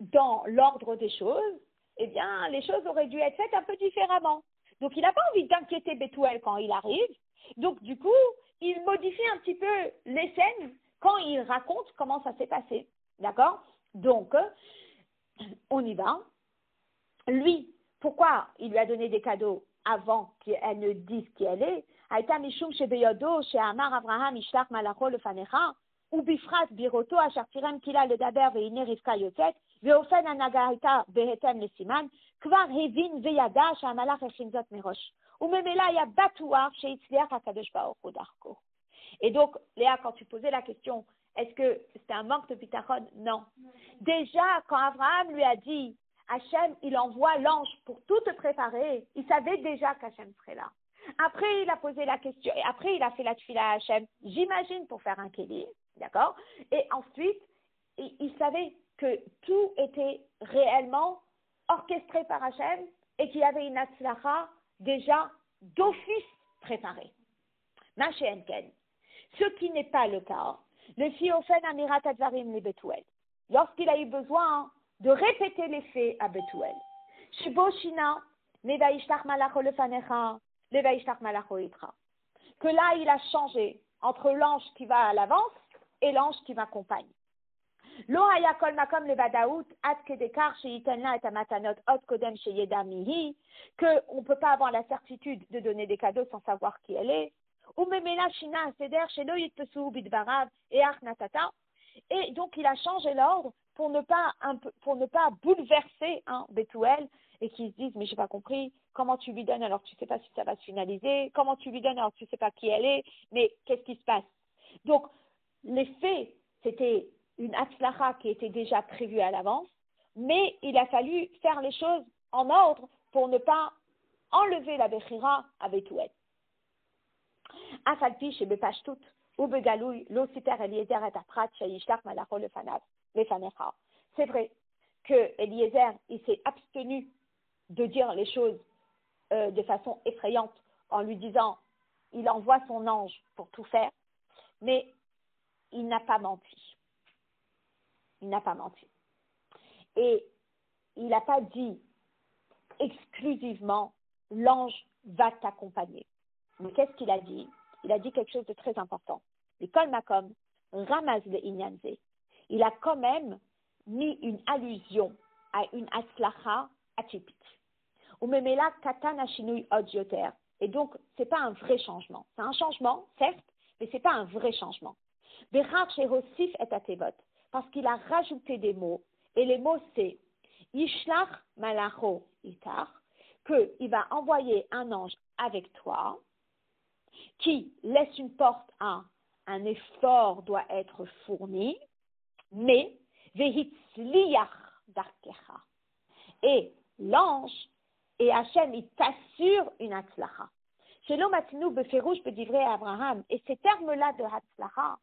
dans l'ordre des choses, eh bien, les choses auraient dû être faites un peu différemment. Donc, il n'a pas envie d'inquiéter Betuel quand il arrive. Donc, du coup, il modifie un petit peu les scènes quand il raconte comment ça s'est passé. D'accord? Donc, on y va. Lui, pourquoi il lui a donné des cadeaux avant qu'elle ne dise qui elle est? Aïta mishum shebeyodo she'amar Avraham ishlach malacho lefanecha ubifrat biroto asher tirem kila ledaber ve'ine Rivka yotzet ve'ofen hanagaita behetem lesiman kvar hevin ve'yada she'amalach echim zot merosh umemela ya batuach she'itzliach hakadosh baruch hu darko. Et donc, Léa, quand tu posais la question, est-ce que c'était un manque de bitachon? Non. Déjà, quand Abraham lui a dit, Hachem, il envoie l'ange pour tout te préparer, il savait déjà qu'Hachem serait là. Après, il a posé la question, et après, il a fait la tefila à Hachem, j'imagine, pour faire un kéli, d'accord? Et ensuite, il savait que tout était réellement orchestré par Hachem et qu'il y avait une atzlacha déjà d'office préparée. Maché Enken. Ce qui n'est pas le cas, le Fiofen Amirat Advarim le Betuel, lorsqu'il a eu besoin de répéter les faits à Betuel. Shebo Shina, Mevaishtach Malacho Lefanecha, Levaishtach Malacho Itra. Que là, il a changé entre l'ange qui va à l'avance et l'ange qui m'accompagne. Lo haya kol makom levadaout ad kedekar sheitenla et amatanot od kodem sheyedamihi, que on peut pas avoir la certitude de donner des cadeaux sans savoir qui elle est. Et donc il a changé l'ordre pour ne pas bouleverser Betuel et qu'ils se disent mais j'ai pas compris, comment tu lui donnes alors tu sais pas si ça va se finaliser, comment tu lui donnes alors tu sais pas qui elle est, mais qu'est-ce qui se passe? Donc les faits, c'était une atzlacha qui était déjà prévue à l'avance, mais il a fallu faire les choses en ordre pour ne pas enlever la bechira à Betuel. Afalpi chez Bepashtut ou Begaloui, l'Osiper Eliezer et Aprat, Shayishlach Malacho Lefanecha. C'est vrai que Eliezer, il s'est abstenu de dire les choses de façon effrayante en lui disant il envoie son ange pour tout faire, mais il n'a pas menti. Il n'a pas menti. Et il n'a pas dit exclusivement l'ange va t'accompagner. Mais qu'est-ce qu'il a dit? Il a dit quelque chose de très important. L'école Makom, Ramaz le Inyanze. Il a quand même mis une allusion à une atzlacha atypique. Umemela katan ashinui od yoter. Et donc, ce n'est pas un vrai changement. C'est un changement, certes, mais ce n'est pas un vrai changement. Bechar shehosif et atevot. Parce qu'il a rajouté des mots. Et les mots, c'est Yishlach malacho itar, qu'il va envoyer un ange avec toi, qui laisse une porte à un effort doit être fourni, mais vehitzliach darkecha. Et l'ange et Hachem, il t'assure une hatzlacha. Selon Matinu beferouche bedivre Abraham, et ces termes-là de hatzlacha,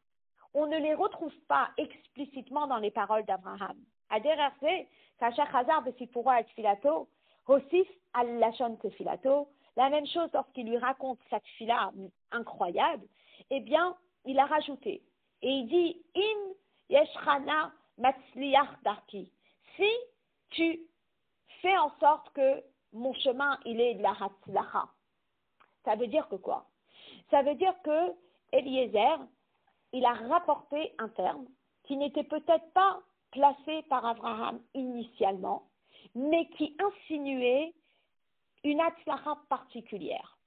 on ne les retrouve pas explicitement dans les paroles d'Abraham. Adererze, kasher chazar besipuro et filato, hosif al lachon tefilato. La même chose lorsqu'il lui raconte cette fila incroyable, eh bien, il a rajouté. Et il dit, im yeshchana matzliach darki. Si tu fais en sorte que mon chemin, il est de la hatzlacha. Ça veut dire que quoi? Ça veut dire que Eliezer, il a rapporté un terme qui n'était peut-être pas placé par Abraham initialement, mais qui insinuait une hatzlacha particulière.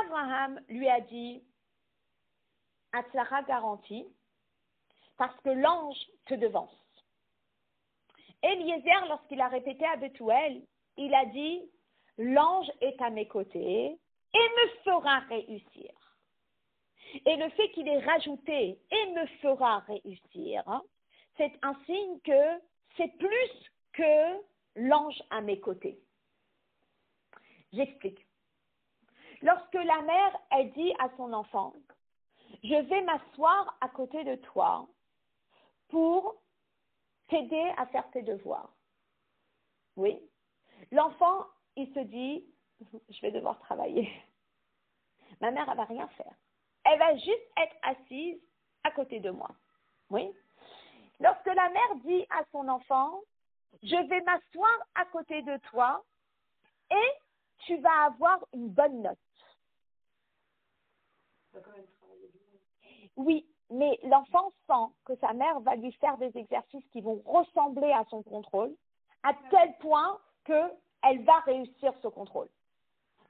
Abraham lui a dit hatzlacha garantie parce que l'ange te devance. Eliezer, lorsqu'il a répété à Bethuel, il a dit l'ange est à mes côtés et me fera réussir. Et le fait qu'il ait rajouté et me fera réussir, c'est un signe que c'est plus que l'ange à mes côtés. J'explique. Lorsque la mère, elle dit à son enfant, je vais m'asseoir à côté de toi pour t'aider à faire tes devoirs. Oui. L'enfant, il se dit, je vais devoir travailler. Ma mère, elle va rien faire. Elle va juste être assise à côté de moi. Oui. Lorsque la mère dit à son enfant, je vais m'asseoir à côté de toi et tu vas avoir une bonne note. Oui, mais l'enfant sent que sa mère va lui faire des exercices qui vont ressembler à son contrôle, à tel point qu'elle va réussir ce contrôle.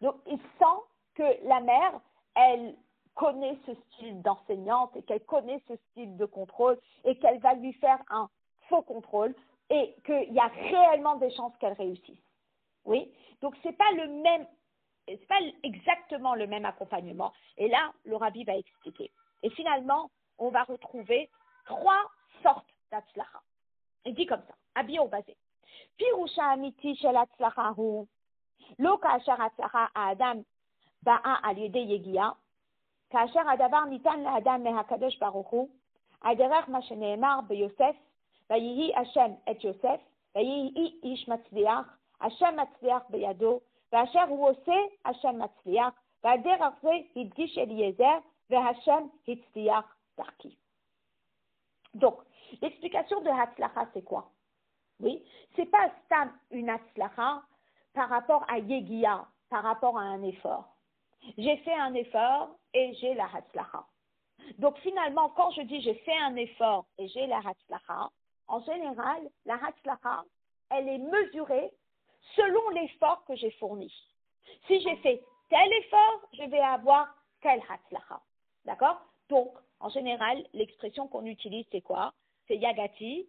Donc, il sent que la mère, elle connaît ce style d'enseignante et qu'elle connaît ce style de contrôle et qu'elle va lui faire un faux contrôle et qu'il y a réellement des chances qu'elle réussisse. Oui, donc c'est pas exactement le même accompagnement. Et là, le rabbi va expliquer. Et finalement, on va retrouver 3 sortes d'Hatzlacha. Il dit comme ça, habillé au basé. Pirusha amiti shel Hatzlacha hu, lo kasher Hatzlacha Adam ba'a al yedei yegia, kasher adavar nitan la'adam mehakadosh baruch hu, aderech ma sheneemar beyosef, vayihi Hashem et Yosef, vayihi ish matzliach, Hashem matzliach beyado, ואשר הוא עושה, השם מצליח, והדרך זה הדגיש אליעזר, והשם הצליח דרכי. Donc, l'explication de Hatzlacha, c'est quoi? Oui, c'est pas stam une Hatzlacha par rapport à Yegia, par rapport à un effort. J'ai fait un effort et j'ai la Hatzlacha. Donc, finalement, quand je dis j'ai fait un effort et j'ai la Hatzlacha, en général, la Hatzlacha, elle est mesurée selon l'effort que j'ai fourni. Si j'ai fait tel effort, je vais avoir tel hatzlacha. D'accord? Donc, en général, l'expression qu'on utilise, c'est quoi? C'est yagati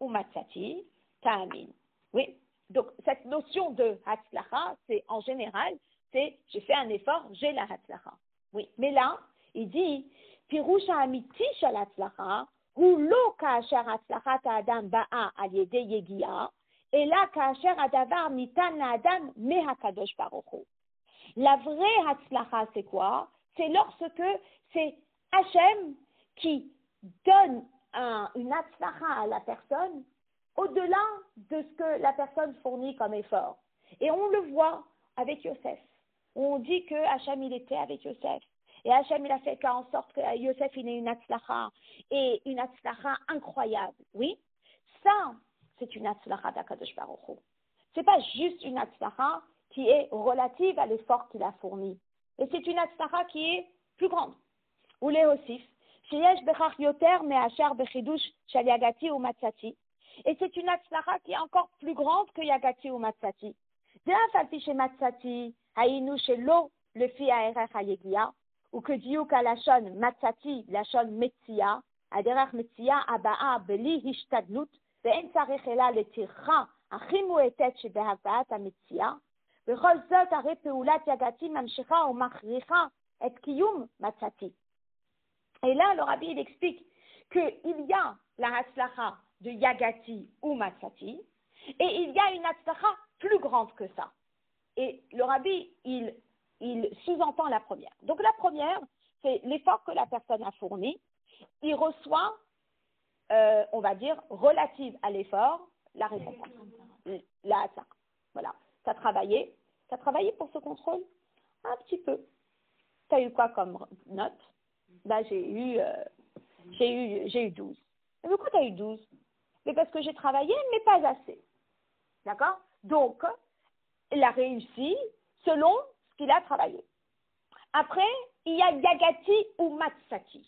ou matzati, ta'amin. Oui? Donc, cette notion de hatzlacha, c'est en général, c'est j'ai fait un effort, j'ai la hatzlacha. Oui. Mais là, il dit, pirusha amiti shel hatzlacha, hu lo ka'asher hatzlachat ha'adam ba'a al yedei yegia, et là, kasher adavar nitan la'adam mehakadosh baruch hu. La vraie hatzlacha, c'est quoi? C'est lorsque c'est Hachem qui donne une hatzlacha à la personne au-delà de ce que la personne fournit comme effort. Et on le voit avec Yosef. On dit que Hachem, il était avec Yosef. Et Hachem, il a fait en sorte que Yosef, il ait une hatzlacha. Et une hatzlacha incroyable. Oui? Ça, c'est une hatzlacha d'Akadosh Baruch Hu. C'est pas juste une hatzlacha qui est relative à l'effort qu'il a fourni. Et c'est une hatzlacha qui est plus grande. Ou les osif, sheyesh bechach yoter me'asher bechidush shel yagati ou matzati. Et c'est une hatzlacha qui est encore plus grande que yagati ou matzati. De'af al pi shematzati hayinu shelo lefi ha'erech hayegia, ou que diuk alashon matzati lashon metzia, aderech metzia aba'a beli hishtadlut, ואין צריך אלא לטרחה הכי מועטת שבהבאת המציאה, בכל זאת הרי פעולת יגתי ממשיכה ומכריחה את קיום מצתי. Et là, le rabbi, il explique qu'il y a la hatzlacha de yagati ou matzati, et il y a une hatzlacha plus grande que ça. Et le rabbi, il sous-entend la première. Donc la première, c'est l'effort que la personne a fourni, il reçoit on va dire, relative à l'effort, la récompense. La hatzlacha. Voilà. Tu as travaillé pour ce contrôle? Un petit peu. Tu as eu quoi comme note? Ben, j'ai eu 12. Et pourquoi tu as eu 12? Mais parce que j'ai travaillé, mais pas assez. D'accord? Donc, il a réussi selon ce qu'il a travaillé. Après, il y a Yagati ou Matsati.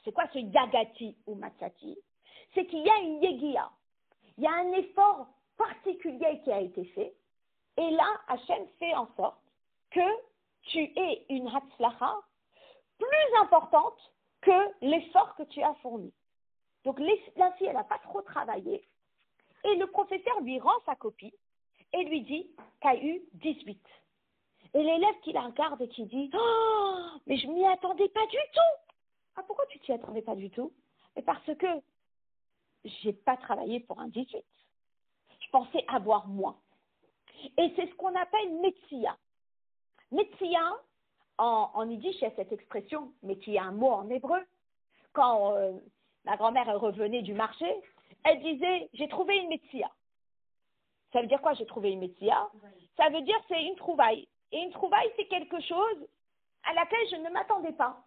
C'est quoi ce Yagati ou Matsati? C'est qu'il y a une Yegia. Il y a un effort particulier qui a été fait. Et là, Hachem fait en sorte que tu aies une Hatzlacha plus importante que l'effort que tu as fourni. Donc, la fille, elle n'a pas trop travaillé. Et le professeur lui rend sa copie et lui dit « T'as eu 18 ». Et l'élève qui la regarde et qui dit « Oh, mais je m'y attendais pas du tout !» Ah, pourquoi tu t'y attendais pas du tout? Mais parce que j'ai pas travaillé pour un 18. Je pensais avoir moins. Et c'est ce qu'on appelle Metsia. Metsia, en yiddish, il y a cette expression, mais qui est un mot en hébreu. Quand ma grand-mère revenait du marché, elle disait « J'ai trouvé une Metsia ». Ça veut dire quoi, j'ai trouvé une Metsia? Ça veut dire c'est une trouvaille. Et une trouvaille, c'est quelque chose à laquelle je ne m'attendais pas.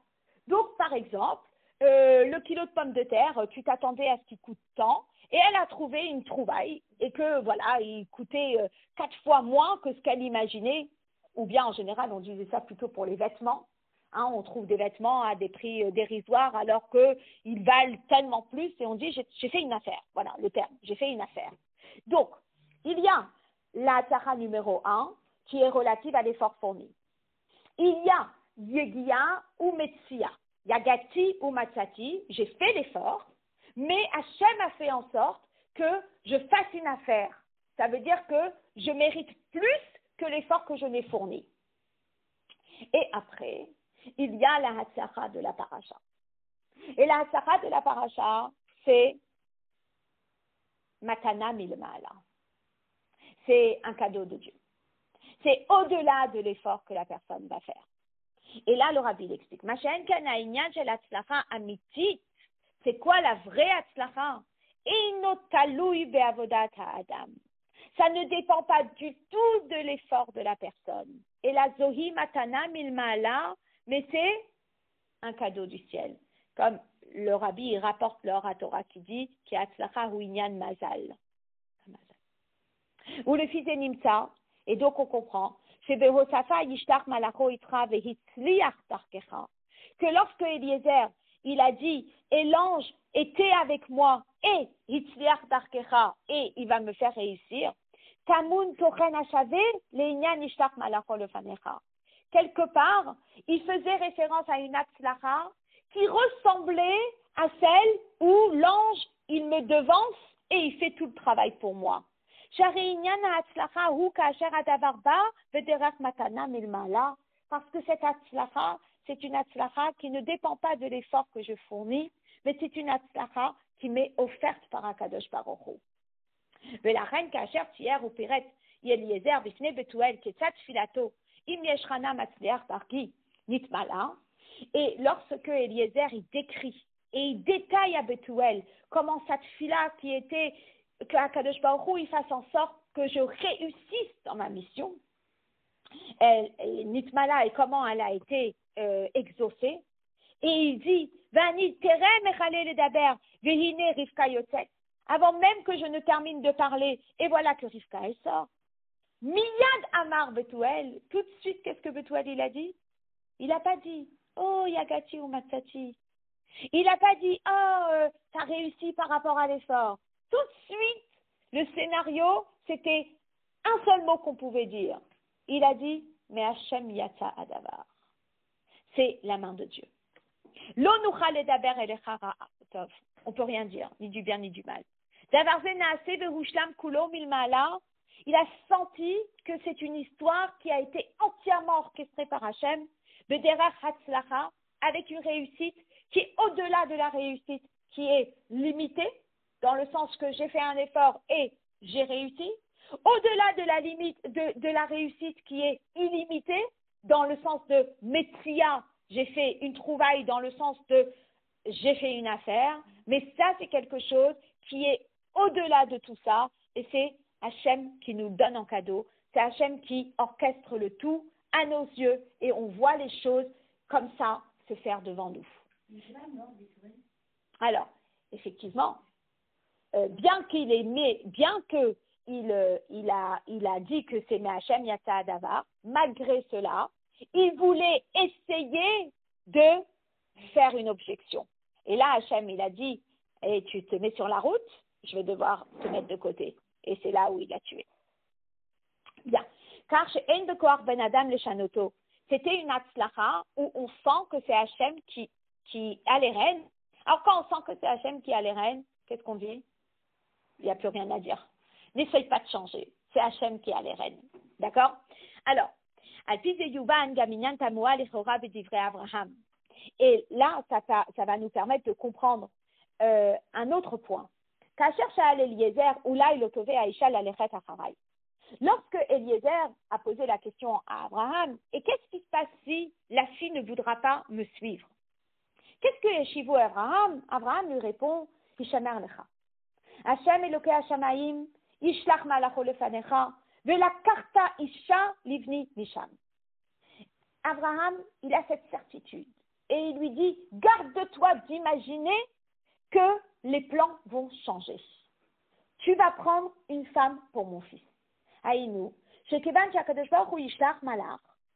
Donc, par exemple, le kilo de pommes de terre, tu t'attendais à ce qu'il coûte tant, et elle a trouvé une trouvaille, et que, voilà, il coûtait 4 fois moins que ce qu'elle imaginait, ou bien, en général, on disait ça plutôt pour les vêtements. Hein, on trouve des vêtements à des prix dérisoires, alors qu'ils valent tellement plus, et on dit, j'ai fait une affaire. Voilà, le terme, j'ai fait une affaire. Donc, il y a la tzara numéro 1, qui est relative à l'effort fourni. Il y a Yegia ou Metsia, Yagati ou Matsati, j'ai fait l'effort, mais Hachem a fait en sorte que je fasse une affaire. Ça veut dire que je mérite plus que l'effort que je n'ai fourni. Et après, il y a la Hatzlacha de la paracha. Et la Hatzlacha de la paracha, c'est Matana Milmala. C'est un cadeau de Dieu. C'est au-delà de l'effort que la personne va faire. Et là, le rabbi l'explique. C'est quoi la vraie Hatzlacha? Ça ne dépend pas du tout de l'effort de la personne. Et la Zohi Matana Milmala, mais c'est un cadeau du ciel. Comme le rabbi rapporte leur à Torah qui dit qui Hatzlacha hu inyan mazal. Ou le fils de Nimtza, et donc on comprend que lorsque Eliezer, il a dit, et l'ange était avec moi, et hitzliach darkecha, et il va me faire réussir, quelque part, il faisait référence à une Hatzlacha qui ressemblait à celle où l'ange, il me devance et il fait tout le travail pour moi. Parce que cette Hatzlacha, c'est une Hatzlacha qui ne dépend pas de l'effort que je fournis, mais c'est une Hatzlacha qui m'est offerte par Akadosh Baruch Hu. ולכן כאשר צייר ופירט אליעזר בפני בתואל כיצד תפילתו אם יש חנה מצליח דרכי נתמלא, et lorsque Eliezer il décrit et il détaille à Bethuel comment cette fila qui était que Akadosh Baruch Hu il fasse en sorte que je réussisse dans ma mission, Nitmala et comment elle a été exaucée, et il dit Vani terem echalé le daber vehine Rivka yotzet, avant même que je ne termine de parler, et voilà que Rivka elle sort. Miyad Amar Bethuel, tout de suite qu'est-ce que Bethuel il a dit? Il n'a pas dit oh Yagati ou Matsati. Il n'a pas dit oh t'as réussi par rapport à l'effort. Tout de suite le scénario c'était un seul mot qu'on pouvait dire. Il a dit mais Hashem Yatsa Adavar. C'est la main de Dieu. Lo nuchal ledaber elecha ra'a. On peut rien dire, ni du bien ni du mal. Davar ze naaseh vehushlam kulo milmala. Il a senti que c'est une histoire qui a été entièrement orchestrée par Hashem, bederach hatzlacha, avec une réussite qui est au-delà de la réussite, qui est limitée, dans le sens que j'ai fait un effort et j'ai réussi, au-delà de la limite de la réussite qui est illimitée, dans le sens de Metsia, j'ai fait une trouvaille, dans le sens de j'ai fait une affaire, mais ça c'est quelque chose qui est au-delà de tout ça, et c'est Hachem qui nous donne en cadeau, c'est Hachem qui orchestre le tout à nos yeux, et on voit les choses comme ça se faire devant nous. Alors, effectivement, bien qu'il a dit que c'est Hachem Yatsa Adavar, malgré cela, il voulait essayer de faire une objection. Et là, Hachem, il a dit, et tu te mets sur la route, je vais devoir te mettre de côté. Et c'est là où il l'a tué. Bien. Car chez En Bekoar Ben Adam le Shanoto, c'était une Hatzlacha où on sent que c'est Hachem qui a les rênes. Alors quand on sent que c'est Hachem qui a les rênes, qu'est-ce qu'on dit? Il n'y a plus rien à dire. N'essaye pas de changer. C'est Hachem qui a les rênes. D'accord? Alors, et là, ça va nous permettre de comprendre un autre point. Lorsque Eliezer a posé la question à Abraham, et qu'est-ce qui se passe si la fille ne voudra pas me suivre? Qu'est-ce que Yeshivu Abraham? Abraham lui répond, Hishamer lecha. Hashem Elokei Hashamayim, Yishlach malacho lefanecha, velakarta isha livni misham. Abraham, il a cette certitude. Et il lui dit, garde-toi d'imaginer que les plans vont changer. Tu vas prendre une femme pour mon fils. Aïnou,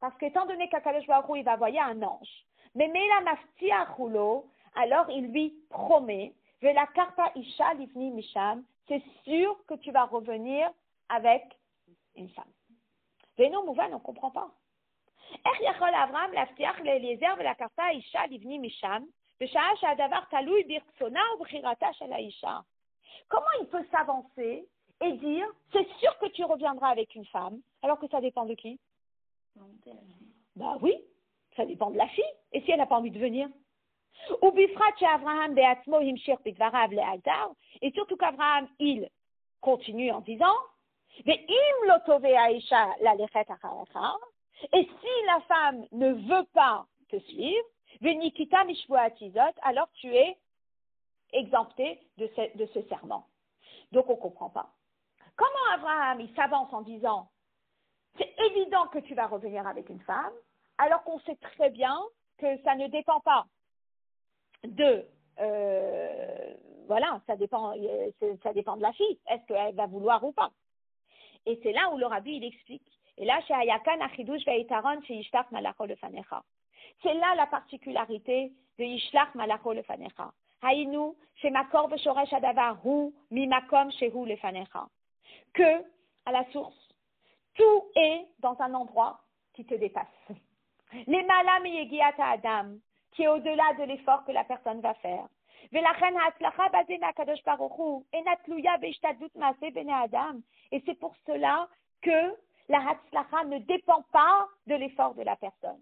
parce qu'étant donné qu'Akadosh Baruch Hu, il va envoyer un ange, mais Mela Maftia Chulo, alors il lui promet, Vela Karta Isha Livni Misham, c'est sûr que tu vas revenir avec une femme. Mais non, Mouvan, on ne comprend pas. איך יכול אברהם להבטיח לאליעזר ולקחתה אישה לבני משם, בשעה שהדבר תלוי ברצונה ובחירתה של האישה? Comment il peut s'avancer et dire, c'est sûr que tu reviendras avec une femme, alors que ça dépend de qui? Bah oui, ça dépend de la fille. Et si elle n'a pas envie de venir? Et surtout qu'Abraham, il continue en disant, et si la femme ne veut pas te suivre, alors tu es exempté de ce serment. Donc on ne comprend pas. Comment Abraham, il s'avance en disant, c'est évident que tu vas revenir avec une femme, alors qu'on sait très bien que ça ne dépend pas de, voilà, ça dépend de la fille. Est-ce qu'elle va vouloir ou pas? Et c'est là où le rabbi, il explique. Et là, c'est là la particularité de Yishlach Malacho Lefanecha. Haïnu, chez Makor Beshoresh Adavar, Hu, Mimakom, Shehu Lefanecha. Que, à la source, tout est dans un endroit qui te dépasse. Les malam yegiata Adam, qui est au-delà de l'effort que la personne va faire. Et c'est pour cela que la hatzlacha ne dépend pas de l'effort de la personne.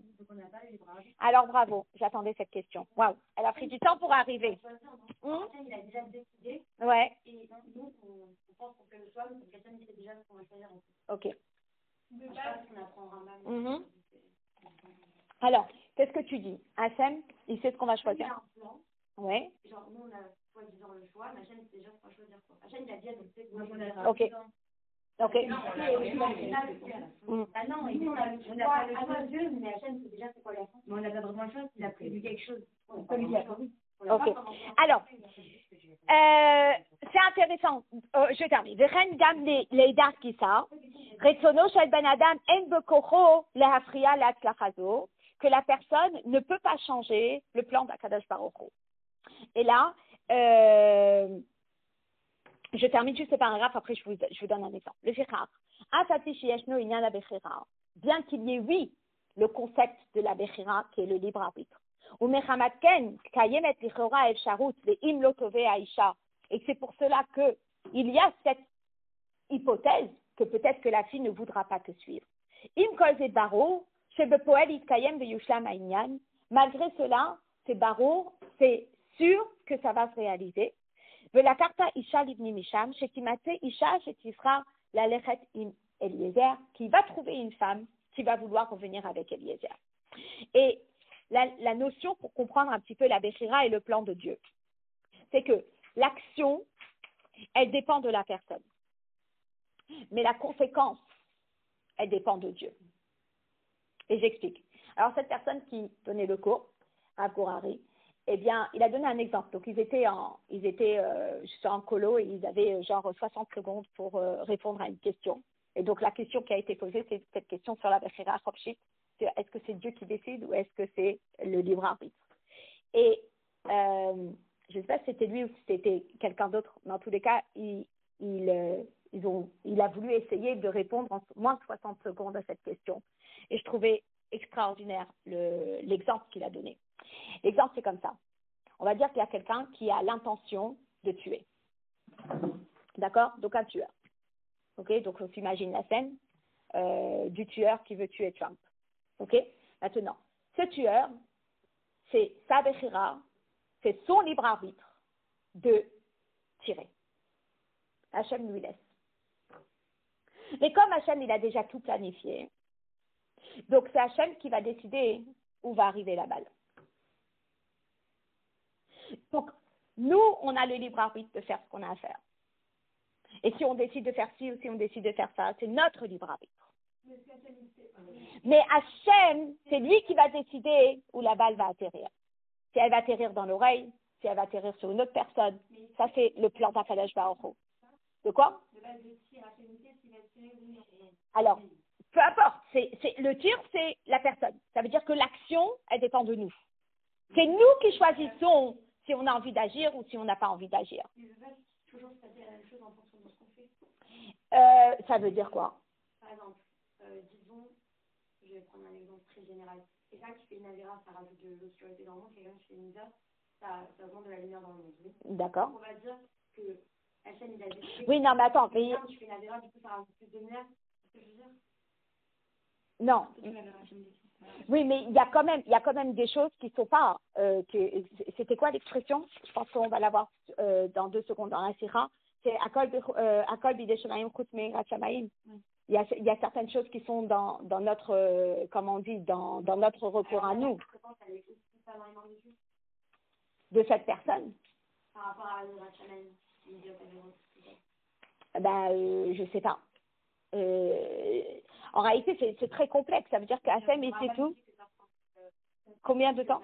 Alors bravo, j'attendais cette question. Waouh, elle a pris du temps pour arriver. Il a déjà décidé. Ouais. Et nous, on pense qu'on fait le choix, mais quelqu'un dit déjà ce qu'on va choisir. Ok. Je pense qu'on apprendra même. Alors, qu'est-ce que tu dis? Hachem, il sait ce qu'on va choisir. Il a un plan. Ouais. Genre, nous, on a soi-disant le choix, mais Hachem sait déjà ce qu'on va choisir. Hachem, il a dit, donc c'est quoi? Ok. Ok. Ah non, on n'a pas le choix de Dieu, mais Hachem sait déjà c'est quoi la fin. Mais on n'a pas vraiment le choix, il a prévu quelque chose. Ok. Alors, c'est intéressant. Je termine. Veren gam leidar kisa, retzono shel ben adam en bekocho lehafria lehatzlachazo, que la personne ne peut pas changer le plan d'Akadosh Baruch Hu. Et là, je termine juste ce paragraphe, après je vous donne un exemple. Le fichar. Bien qu'il y ait, oui, le concept de la bechira, qui est le libre arbitre. Et c'est pour cela qu'il y a cette hypothèse que peut-être que la fille ne voudra pas te suivre. Malgré cela, c'est barreau, c'est sûr que ça va se réaliser. Qui va trouver une femme qui va vouloir revenir avec Eliezer. Et la notion pour comprendre un petit peu la Bechira et le plan de Dieu, c'est que l'action, elle dépend de la personne. Mais la conséquence, elle dépend de Dieu. Et j'explique. Alors cette personne qui donnait le cours, Rav Gourari, eh bien, il a donné un exemple. Donc, ils étaient en colo et ils avaient genre 60 secondes pour répondre à une question. Et donc, la question qui a été posée, c'est cette question sur la Bechira Chopshit. Est-ce que c'est Dieu qui décide ou est-ce que c'est le libre arbitre? Et je ne sais pas si c'était lui ou si c'était quelqu'un d'autre, mais en tous les cas, il a voulu essayer de répondre en moins de 60 secondes à cette question. Et je trouvais extraordinaire l'exemple qu'il a donné. L'exemple, c'est comme ça. On va dire qu'il y a quelqu'un qui a l'intention de tuer. D'accord? Donc un tueur. Ok? Donc on s'imagine la scène du tueur qui veut tuer Trump. Ok? Maintenant, ce tueur, c'est sa bechira, c'est son libre arbitre de tirer. Hachem lui laisse. Mais comme Hachem, il a déjà tout planifié, donc c'est Hachem qui va décider où va arriver la balle. Donc, nous, on a le libre arbitre de faire ce qu'on a à faire. Et si on décide de faire ci ou si on décide de faire ça, c'est notre libre arbitre. Mais Hachem, c'est lui qui va décider où la balle va atterrir. Si elle va atterrir dans l'oreille, si elle va atterrir sur une autre personne, ça c'est le plan d'Akadosh Baruch Hu. De quoi? Alors, peu importe, le tir, c'est la personne. Ça veut dire que l'action, elle dépend de nous. C'est nous qui choisissons si on a envie d'agir ou si on n'a pas envie d'agir. Ça veut dire quoi? Par exemple, disons, je vais prendre un exemple très général. Quelqu'un qui fait une avéra, ça rajoute de l'obscurité dans le monde. Quelqu'un qui fait une misère, ça augmente de la lumière dans le monde. Oui. D'accord. On va dire que Hachem, il a décidé. Oui, non, mais attends. Mais tu fais une avéra, du coup, ça rajoute plus de lumière. C'est ce que je veux dire? Non. Oui, mais il y a quand même des choses qui sont pas. C'était quoi l'expression? Je pense qu'on va l'avoir dans 2 secondes dans la sira. C'est Akol bideshamaim chutz me'irachamaim. Il y a certaines choses qui sont dans notre, comment on dit, dans notre recours à nous. De cette personne. Par rapport à l'irachamaim. Je sais pas. En réalité, c'est très complexe. Ça veut dire qu'Hachem, il sait tout. Combien de temps?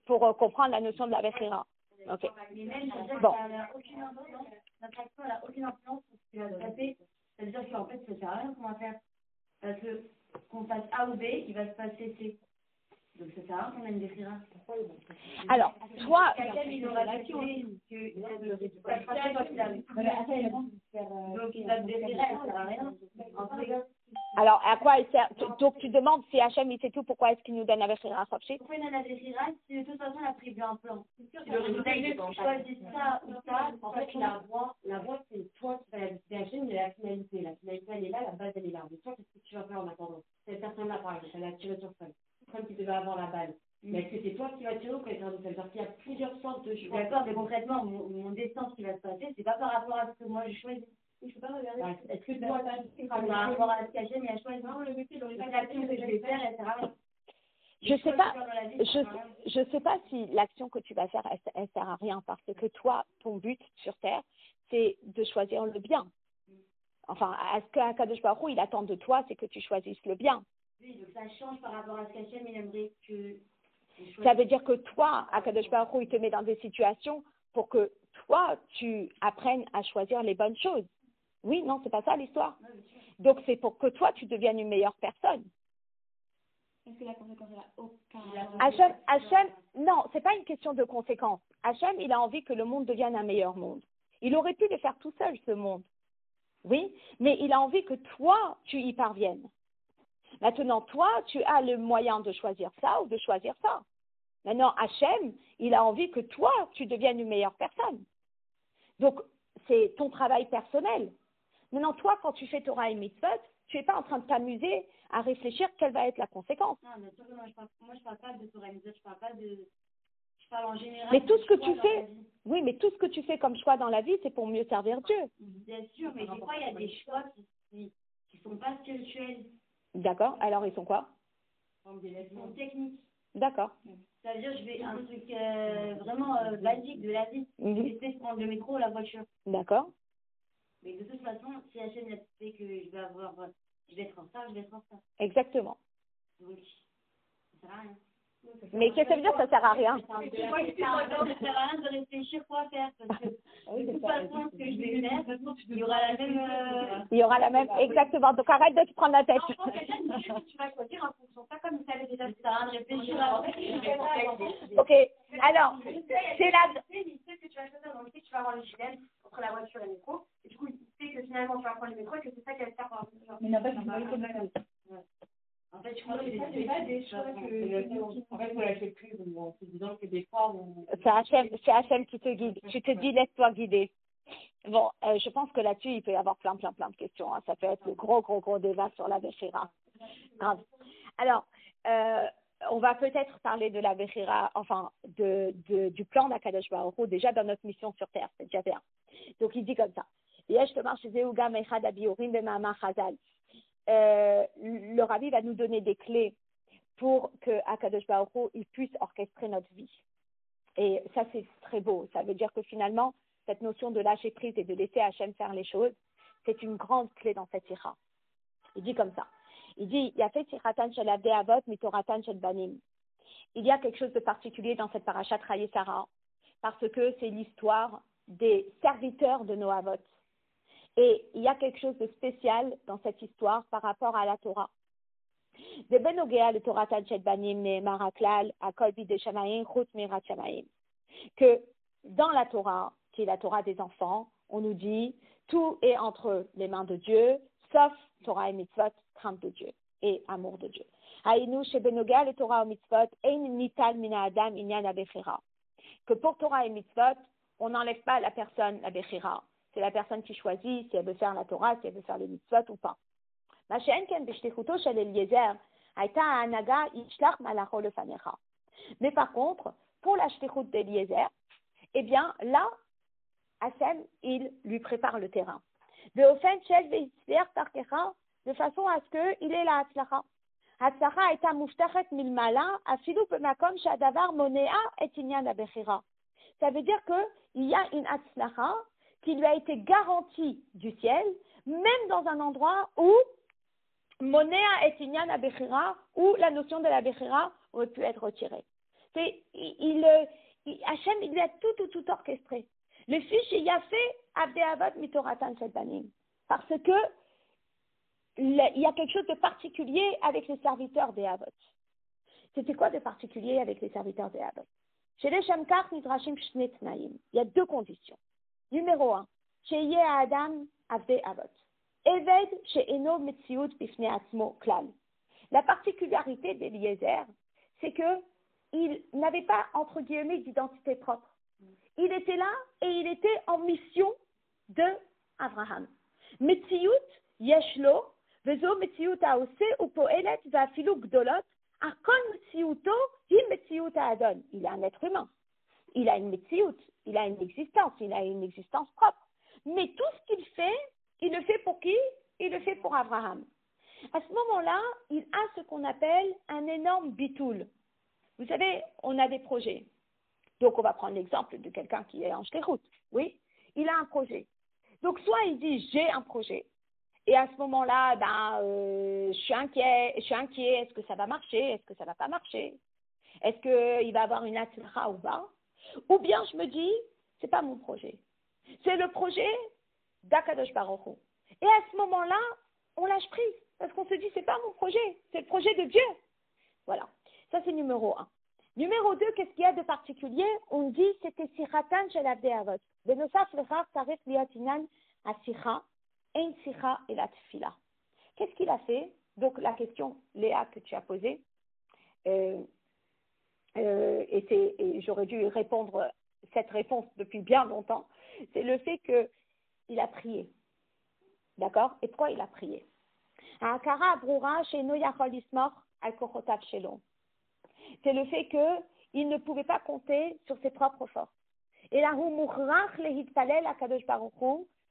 Pour comprendre la notion de la Bechira. Ok. Bon. Notre action n'a aucune influence sur ce qui va se passer. Ça veut dire qu'en fait, ça ne sert à rien qu'on va faire. Parce que qu'on fasse A ou B, il va se passer C. Donc ça sert à rien qu'on ait une Bechira. Alors, toi. Alors, à quoi elle sert? Donc, tu demandes si Hachem, il sait tout, pourquoi est-ce qu'il nous donne la Bechira? Pourquoi il donne la Bechira? Si de toute façon, il a prévu un plan. Si le résultat, il choisit ça ou ça, en fait, la voie, c'est toi qui vas la décider. Hachem, il a la finalité. La finalité, elle est là, la base, elle est là. Mais toi, qu'est-ce que tu vas faire en attendant? Cette personne-là, par exemple, elle a tiré sur ça. Comme qui devait avoir la balle. Mais est-ce que c'est toi qui vas tirer ou quelqu'un d'autre? C'est-à-dire qu'il y a plusieurs sortes de choix. D'accord, mais concrètement, mon destin, ce qui va se passer, c'est pas par rapport à ce que moi je choisis. Je peux pas regarder. Est-ce que toi, par rapport à ce qu'Hachem a choisi? Non, le métier, l'action que je vais faire, elle sert à rien. Je sais pas si l'action que tu vas faire, elle sert à rien parce que toi, ton but sur Terre, c'est de choisir le bien. Enfin, à ce qu'Akadosh Baruch Hu, il attend de toi, c'est que tu choisisses le bien. Oui, donc ça change par rapport à ce qu'Hachem, il aimerait que... Ça veut dire que toi, Akadosh Baruch Hu, il te met dans des situations pour que toi, tu apprennes à choisir les bonnes choses. Oui, non, c'est pas ça l'histoire. Donc, c'est pour que toi, tu deviennes une meilleure personne. Est-ce que la conséquence n'a aucun... Hachem, non, c'est pas une question de conséquence. Hachem, il a envie que le monde devienne un meilleur monde. Il aurait pu le faire tout seul, ce monde. Oui, mais il a envie que toi, tu y parviennes. Maintenant, toi, tu as le moyen de choisir ça ou de choisir ça. Maintenant, Hachem, il a envie que toi, tu deviennes une meilleure personne. Donc, c'est ton travail personnel. Maintenant, toi, quand tu fais Torah et Mitzvot, tu n'es pas en train de t'amuser à réfléchir quelle va être la conséquence. Non, mais moi, je parle pas de Torah et Mitzvot, je parle en général. Mais tout ce que tu fais, oui, mais tout ce que tu fais comme choix dans la vie, c'est pour mieux servir Dieu. Bien sûr, mais des fois, il y a des choix qui sont pas spirituels. D'accord. Alors, ils sont quoi? Ils sont techniques. D'accord. Ça veut dire, je vais un truc vraiment basique de la vie. Je vais essayer de prendre le métro ou la voiture. D'accord. Mais de toute façon, si Hachem a fait que je vais être en retard, je vais être en retard. Exactement. Donc, ça sert à rien. Mais qu'est-ce que ça veut dire que ça sert à rien? Ça sert à rien de réfléchir quoi faire. Parce que De toute façon, ce que je vais faire, il y aura la même... Il y aura la même, exactement. Donc arrête de te prendre la tête. Non, tu vas choisir en fonction, pas comme tu savais déjà, ça sert à rien de réfléchir à Ok, alors, c'est la... Il sait que tu vas choisir, donc il sait que tu vas avoir le dilemme entre la voiture et le métro, et du coup, il sait que finalement, tu vas prendre le métro et que c'est ça qui va te faire par exemple. Mais il n'a pas de en fait, je crois que c'est pas des choix que... En fait, il faut lâcher prise, bon, c'est disant que des fois, C'est Hachem qui te guide. Tu te dis, laisse-toi guider. Bon, je pense que là-dessus, il peut y avoir plein de questions. Hein. Ça peut être le gros débat sur la Béchira. Alors, on va peut-être parler de la Béchira, enfin, du plan d'Akadosh Baruch Hu, déjà dans notre mission sur Terre. C'est déjà bien. Donc, il dit comme ça. Le Rabbi va nous donner des clés pour que Akadosh Baruch Hu, il puisse orchestrer notre vie. Et ça, c'est très beau. Ça veut dire que finalement, cette notion de lâcher prise et de laisser Hachem faire les choses, c'est une grande clé dans cette ira. Il dit comme ça. Il dit, il y a fait tiratan shel avdei avot mitoratan shel banim. Il y a quelque chose de particulier dans cette parashat Chayei Sarah, parce que c'est l'histoire des serviteurs de nos avot. Et il y a quelque chose de spécial dans cette histoire par rapport à la Torah. De benogea le toratan shel banim ne'emar haklal hakol bidei shamayim chutz mirat shamayim. Que dans la Torah, qui est la Torah des enfants, on nous dit tout est entre les mains de Dieu, sauf Torah et mitzvot, crainte de Dieu et amour de Dieu. Haïnu shebenoga le Torah et mitzvot ein nital mina adam inyan abechira. Que pour Torah et mitzvot, on n'enlève pas à la personne la bechira. C'est la personne qui choisit si elle veut faire la Torah, si elle veut faire les mitzvot ou pas. Ma she'en ken b'shlichuto shel Eliezer hayta ha'anaga yishlach malacho lefanecha. Mais par contre, pour la shlichut d'Eliezer, eh bien là, Hachem, il lui prépare le terrain. De façon à ce qu'il ait la hatzlacha. Hatzlacha est muftachet milmala, afilu b'makom shadavar monea et inyan abechira. Ça veut dire qu'il y a une hatzlacha qui lui a été garantie du ciel, même dans un endroit où monea et inyan abechira, où la notion de la bechira aurait pu être retirée. Hachem, il a tout orchestré. Le fils, il a fait Avdei Avot mitoratan shel banim. Parce que il y a quelque chose de particulier avec les serviteurs des Avot. C'était quoi de particulier avec les serviteurs des Avot? Chez les Shamkar Nidrashim Shne Tnaim, il y a deux conditions. Numéro 1, chez Yeh Adam Avdei Avot. Eved chez Eno Metziut Bifnei Atzmo Klal. La particularité d'Eliezer, c'est que il n'avait pas, entre guillemets, d'identité propre. Il était là et il était en mission de Abraham. Metziut yeshlo, vezo metziut haose upoelet vafilu gdolot, akon metziuto hi metziut haadon. Il est un être humain. Il a une metziut, il a une existence propre. Mais tout ce qu'il fait, il le fait pour qui? Il le fait pour Abraham. À ce moment-là, il a ce qu'on appelle un énorme bitoul. Vous savez, on a des projets. Donc, on va prendre l'exemple de quelqu'un qui est en shlichut. Oui, il a un projet. Donc, soit il dit, j'ai un projet. Et à ce moment-là, je suis inquiet. Est-ce que ça va marcher? Est-ce que ça ne va pas marcher? Est-ce qu'il va avoir une hatzlacha ou pas? Ou bien je me dis, c'est pas mon projet. C'est le projet d'Akadosh Baruch Hu. Et à ce moment-là, on lâche prise. Parce qu'on se dit, c'est pas mon projet. C'est le projet de Dieu. Voilà. Ça, c'est numéro 1. Numéro 2, qu'est-ce qu'il y a de particulier? On dit c'était siratan shel avdei avot. Benosaf lechach tarech liot inyan asicha, ein sicha et la tefila. Qu'est-ce qu'il a fait? Donc la question, Léa, que tu as posée, et j'aurais dû répondre cette réponse depuis bien longtemps, c'est le fait qu'il a prié. D'accord? Et pourquoi il a prié? Ha'akara abrura she'eno yachol lismor al kochotav shelo. C'est le fait qu'il ne pouvait pas compter sur ses propres forces. Et là,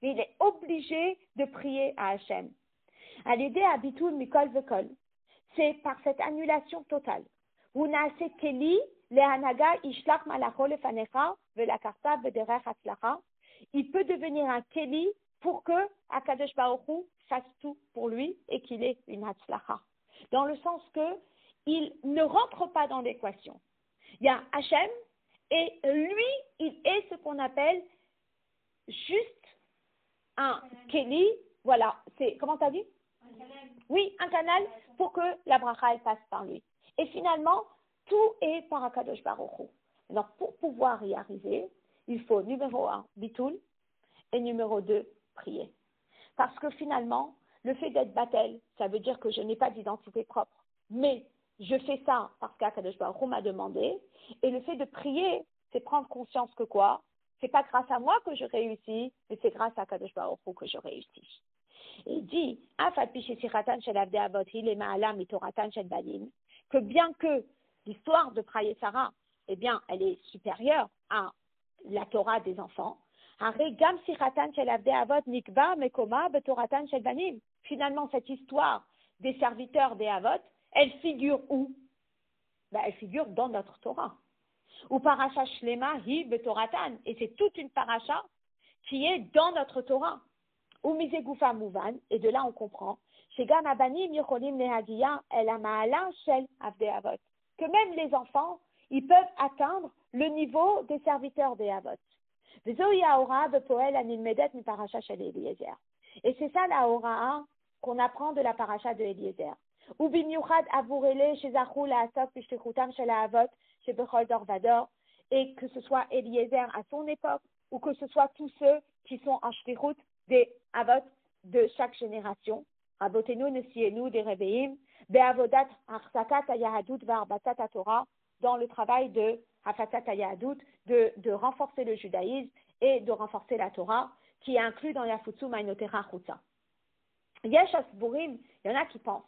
il est obligé de prier à Hachem. À l'aider à Bitul Mikol Vekol. C'est par cette annulation totale. Il peut devenir un Keli pour que Akadosh Baruch Hu fasse tout pour lui et qu'il ait une Hatzlacha. Dans le sens que il ne rentre pas dans l'équation. Il y a Hachem et lui, il est ce qu'on appelle juste un keli, voilà, c'est, comment t'as dit? Un canal. Oui, un canal pour que la bracha elle passe par lui. Et finalement, tout est par Akadosh Baruch Hu. Alors, pour pouvoir y arriver, il faut numéro 1, bitoul, et numéro 2, prier. Parce que finalement, le fait d'être battel, ça veut dire que je n'ai pas d'identité propre. Mais je fais ça parce qu'Akadosh Baruch Hu m'a demandé. Et le fait de prier, c'est prendre conscience que quoi? C'est pas grâce à moi que je réussis, mais c'est grâce à Akadosh Baruch Hu que je réussis. Et il dit, que bien que l'histoire de Praye Sarah, eh bien, elle est supérieure à la Torah des enfants, finalement, cette histoire des serviteurs des Avot, elle figure où? Ben, elle figure dans notre Torah. Ou parasha shlema hi betoratan, et c'est toute une paracha qui est dans notre Torah. Ou mise goufa mouvan, et de là on comprend, shegam abanim yocholim nehagia el amaala shel avdei avot, que même les enfants, ils peuvent atteindre le niveau des serviteurs des Avot. Et c'est ça la hora qu'on apprend de la paracha de Eliezer. Ou bimiuchad avurele shezachou laasok bishtichutam shel haavot shebechol dor vador, et que ce soit Eliezer à son époque, ou que ce soit tous ceux qui sont en shtichut des avot de chaque génération. Rabotenu nesienu des rebeim, beavodat achsakat hayahadut varbatat haTorah, dans le travail de Hafatzat HaYahadut, de renforcer le judaïsme et de renforcer la Torah, qui est inclus dans Yafutsu Ma'inotera Chutza. Yesh Asburim, il y en a qui pensent,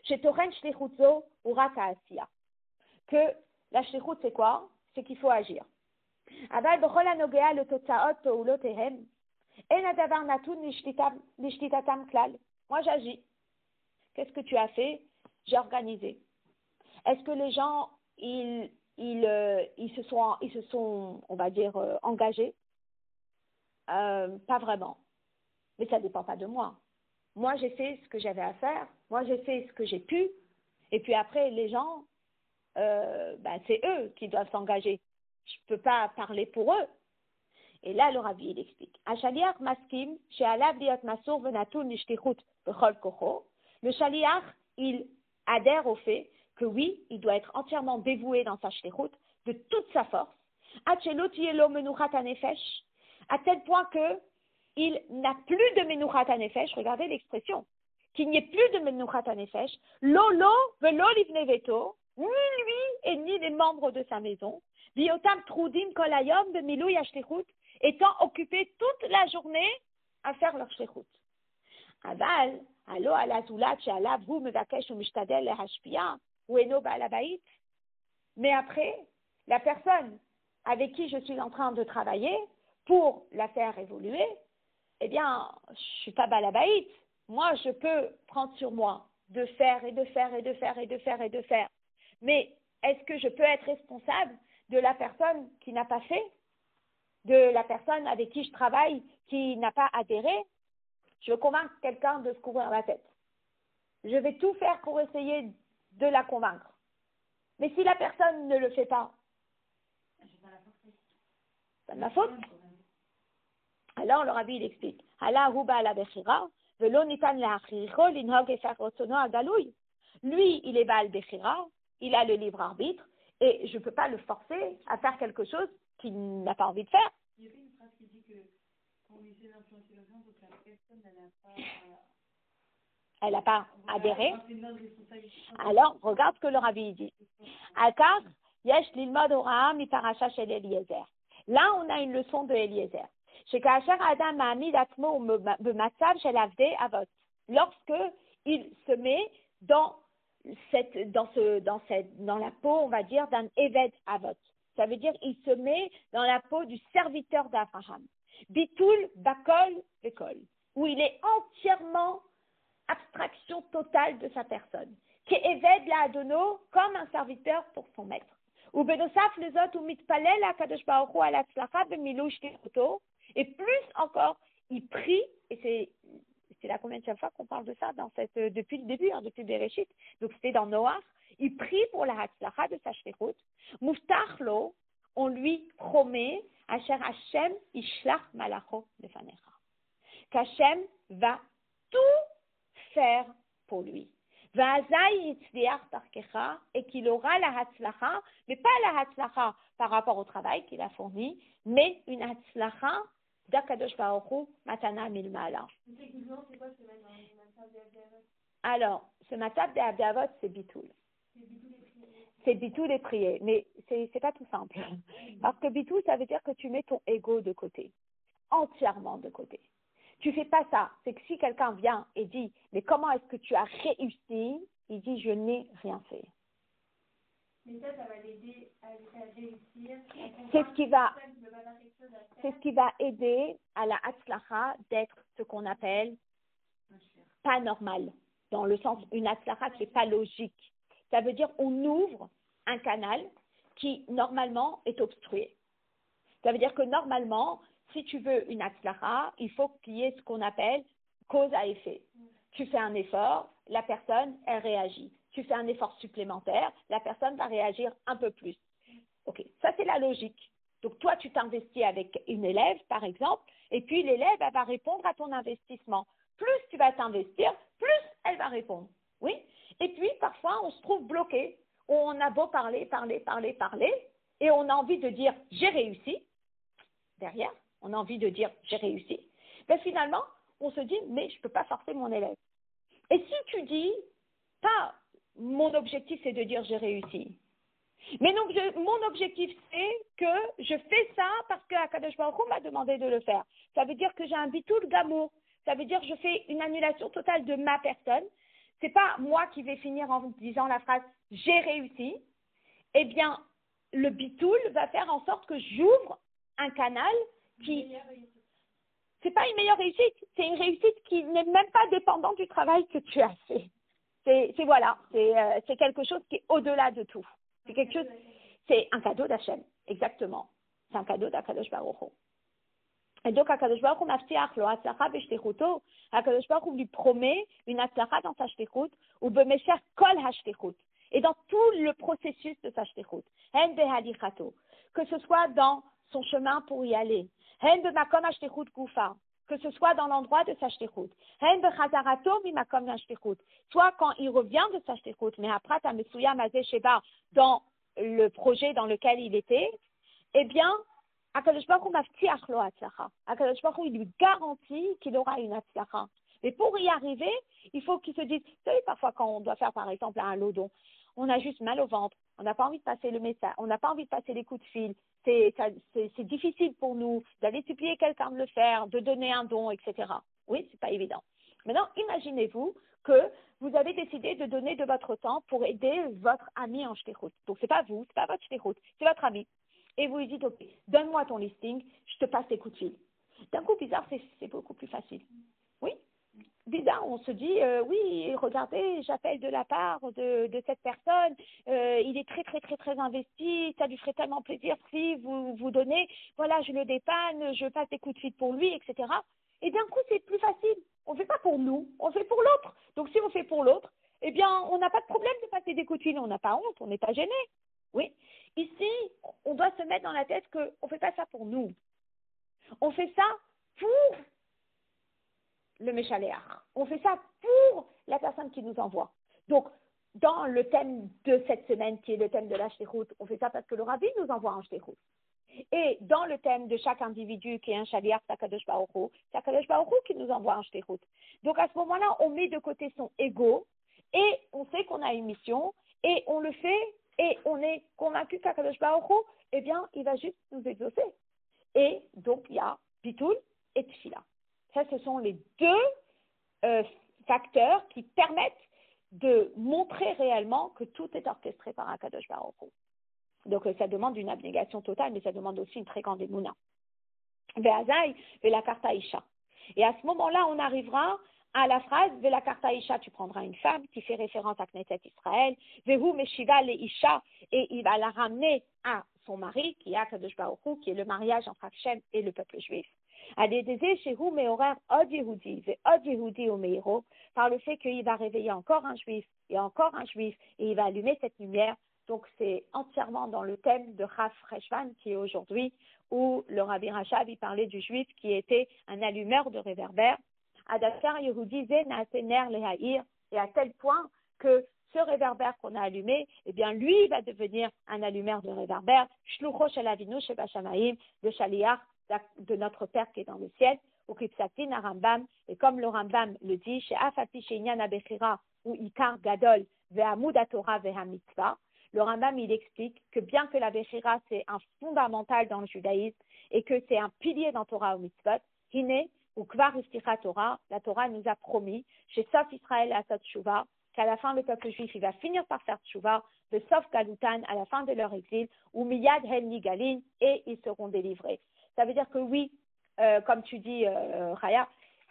chez Toren Shlichutzo Urak Ha'asiya, que la Shlichut c'est quoi? C'est qu'il faut agir. Aval B'chol HaNogea LeTotzaot Pe'ulotehem, En Hadavar Natun Lishtitatam Klal. Moi j'agis. Qu'est-ce que tu as fait? J'ai organisé. Est-ce que les gens ils se sont, on va dire, engagés? Pas vraiment. Mais ça ne dépend pas de moi. Moi, j'ai fait ce que j'avais à faire. Moi, j'ai fait ce que j'ai pu. Et puis après, les gens, c'est eux qui doivent s'engager. Je ne peux pas parler pour eux. Et là, le Rabbi, il explique. Ashaliach maskim, she'alav liot masur venatun nishtichut bechol kocho. Le shaliach, il adhère au fait que oui, il doit être entièrement dévoué dans sa shlichut, de toute sa force, à tel point que il n'a plus de menuchat hanefesh, regardez l'expression, qu'il n'y ait plus de menuchat hanefesh, lolo velo livne veto, ni lui et ni les membres de sa maison, biotam trudim kol hayom bemilui hashlichut, étant occupés toute la journée à faire leur shlichut. Aval, allo alazulat she'alav hu mevakesh u'mishtadel lehashpia, mais après, la personne avec qui je suis en train de travailler pour la faire évoluer, eh bien, je ne suis pas balabaït. Moi, je peux prendre sur moi de faire et de faire et de faire et de faire et de faire. Mais est-ce que je peux être responsable de la personne qui n'a pas fait, de la personne avec qui je travaille qui n'a pas adhéré? Je veux convaincre quelqu'un de se couvrir la tête. Je vais tout faire pour essayer de la convaincre. Mais si la personne ne le fait pas, c'est de ma faute. Alors le Rabbi il explique. Lui, il est Baal Bechira, il a le libre arbitre, et je ne peux pas le forcer à faire quelque chose qu'il n'a pas envie de faire. Il y a une phrase qui dit que pour essayer d'influencer les gens, donc la personne, elle n'a pas adhéré. Alors, regarde ce que le Rabbi dit. Akar, yesh lilmod hora'a mi parasha shel Eliezer. Là, on a une leçon de Eliezer. Shekasher adam ma'amid atmo b'matzav shel avdei avot. Lorsque il se met dans la peau, on va dire, d'un Eved Avot. Ça veut dire il se met dans la peau du serviteur d'Abraham. Bitul bakol bekol, où il est entièrement abstraction totale de sa personne. Qui Eved la Adono comme un serviteur pour son maître. Ou benosaf les autres ou mitpalel à Kadosh Baruch Hu ala tzlacha b'milush tichoto. Et plus encore, il prie, et c'est la combien de fois qu'on parle de ça depuis le début, depuis Bereshit. Donc c'était dans Noach. Il prie pour la hatzlacha de sa shlichut. Muftach lo, on lui promet, Asher Hashem Ishlach Malacho Lefanecha, qu'Hashem va tout faire pour lui. Et qu'il aura la hatzlacha, mais pas la hatzlacha par rapport au travail qu'il a fourni, mais une hatzlacha d'Akadosh Baruch Hu matana milmala. Alors, ce matab de Abdavot, c'est bitoul. C'est bitoul et prier, mais c'est pas tout simple. Parce que bitoul, ça veut dire que tu mets ton ego de côté, entièrement de côté. Tu fais pas ça. C'est que si quelqu'un vient et dit, mais comment est-ce que tu as réussi? Il dit, je n'ai rien fait. Mais ça va l'aider à réussir. C'est ce qui va aider à la hatzlacha d'être ce qu'on appelle pas normal. Dans le sens, une hatzlacha qui n'est pas logique. Ça veut dire, on ouvre un canal qui, normalement, est obstrué. Ça veut dire que, normalement, si tu veux une hatzlacha, il faut qu'il y ait ce qu'on appelle cause à effet. Tu fais un effort, la personne, elle réagit. Tu fais un effort supplémentaire, la personne va réagir un peu plus. Ok, ça c'est la logique. Donc toi, tu t'investis avec une élève, par exemple, et puis l'élève, elle va répondre à ton investissement. Plus tu vas t'investir, plus elle va répondre. Oui. Et puis, parfois, on se trouve bloqué. On a beau parler, et on a envie de dire « j'ai réussi ». Derrière, on a envie de dire « j'ai réussi ». Mais finalement, on se dit « mais je ne peux pas forcer mon élève ». Et si tu dis « pas mon objectif, c'est de dire « j'ai réussi ». Mais donc, mon objectif, c'est que je fais ça parce que Akadosh Baruch Hu m'a demandé de le faire. Ça veut dire que j'ai un bitoul gamour. Ça veut dire que je fais une annulation totale de ma personne. C'est pas moi qui vais finir en disant la phrase « j'ai réussi ». Eh bien, le bitoul va faire en sorte que j'ouvre un canal qui... C'est pas une meilleure réussite, c'est une réussite qui n'est même pas dépendante du travail que tu as fait. C'est quelque chose qui est au-delà de tout. C'est quelque chose, c'est un cadeau d'Hachem, exactement. C'est un cadeau d'Akadosh Baruch Hu. Et donc, Akadosh Baruch Hu maftiach lo hatzlacha b'shlichuto. Akadosh Baruch Hu lui promet une hatzlacha dans sa shlichut, ou b'mesher kol hashlichut. Et dans tout le processus de sa shlichut. Hen behalichato. Que ce soit dans son chemin pour y aller. Hen b'makom hashlichut gufa. Que ce soit dans l'endroit de sa shlichut. Hen b'chazarato mimakom hashlichut. Soit quand il revient de sa shlichut, mais après ta mesuyam hazeh sheba, dans le projet dans lequel il était, eh bien, Akadosh Baruch Hu maftiach lo hatzlacha. Akadosh Baruch Hu, il lui garantit qu'il aura une hatzlacha. Mais pour y arriver, il faut qu'il se dise, vous savez, parfois quand on doit faire par exemple un lodon, on a juste mal au ventre, on n'a pas envie de passer le message, on n'a pas envie de passer les coups de fil, c'est difficile pour nous d'aller supplier quelqu'un de le faire, de donner un don, etc. Oui, c'est pas évident. Maintenant, imaginez-vous que vous avez décidé de donner de votre temps pour aider votre ami en shlichut. Donc c'est pas vous, c'est pas votre shlichut, c'est votre ami. Et vous lui dites, ok, donne-moi ton listing, je te passe les coups de fil. D'un coup, bizarre, c'est beaucoup plus facile. Oui, bizarre, on se dit, oui, regardez, j'appelle de la part de cette personne, il est très, très, très, très investi, ça lui ferait tellement plaisir si vous donnez, voilà, je le dépanne, je passe des coups de fil pour lui, etc. Et d'un coup, c'est plus facile. On ne fait pas pour nous, on fait pour l'autre. Donc, si on fait pour l'autre, eh bien, on n'a pas de problème de passer des coups de fil, on n'a pas honte, on n'est pas gêné. Oui. Ici, on doit se mettre dans la tête qu'on ne fait pas ça pour nous. On fait ça pour le Méchaléach. On fait ça pour la personne qui nous envoie. Donc, dans le thème de cette semaine, qui est le thème de la shlichut, on fait ça parce que le Rabbi nous envoie un shlichut. Et dans le thème de chaque individu qui est un shaliach, c'est Akadosh Baruch Hu, c'est Akadosh Baruch Hu qui nous envoie un shlichut. Donc, à ce moment-là, on met de côté son ego et on sait qu'on a une mission et on le fait. Et on est convaincu qu'Akadosh Baruch Hu, eh bien, il va juste nous exaucer. Et donc, il y a Bitoul et Tfila. Ça, ce sont les deux facteurs qui permettent de montrer réellement que tout est orchestré par Akadosh Baruch Hu. Donc, ça demande une abnégation totale, mais ça demande aussi une très grande émouna. Ve'azai, ve'la karta isha. Et à ce moment-là, on arrivera à la phrase « Vela karta isha », tu prendras une femme qui fait référence à Knesset Israël, « Vehu meshiva le isha » et il va la ramener à son mari, qui est Akadosh Baruch Hu, qui est le mariage entre Hachem et le peuple juif. Par le fait qu'il va réveiller encore un juif, et il va allumer cette lumière Donc, c'est entièrement dans le thème de Chaf Reshvan, qui est aujourd'hui, où le Rabbi Rachab, il parlait du juif qui était un allumeur de réverbères. Adachar Yehudi Ze Naasener Lehaïr, et à tel point que ce réverbère qu'on a allumé, eh bien, lui, il va devenir un allumeur de réverbère. Shlucho Shel Avinu Sheba Shamayim, le Shaliach de notre Père qui est dans le ciel. Ukipsatin Rambam, et comme le Rambam le dit, chez Afati Sheinyan Abechira, ou Ikar Gadol, Ve'amud Torah Ve'hamitzvah, le Rambam, il explique que bien que la Bechira, c'est un fondamental dans le judaïsme et que c'est un pilier dans Torah ou Mitzvot, Hine, ou Kvar Isticha Torah, la Torah nous a promis, chez Sof Israël et Asot Tshuva, qu'à la fin, le peuple juif, il va finir par faire Tshuva, de Sof Galutan, à la fin de leur exil, ou Miyad Hen Nigalin, et ils seront délivrés. Ça veut dire que oui, comme tu dis, Chaya,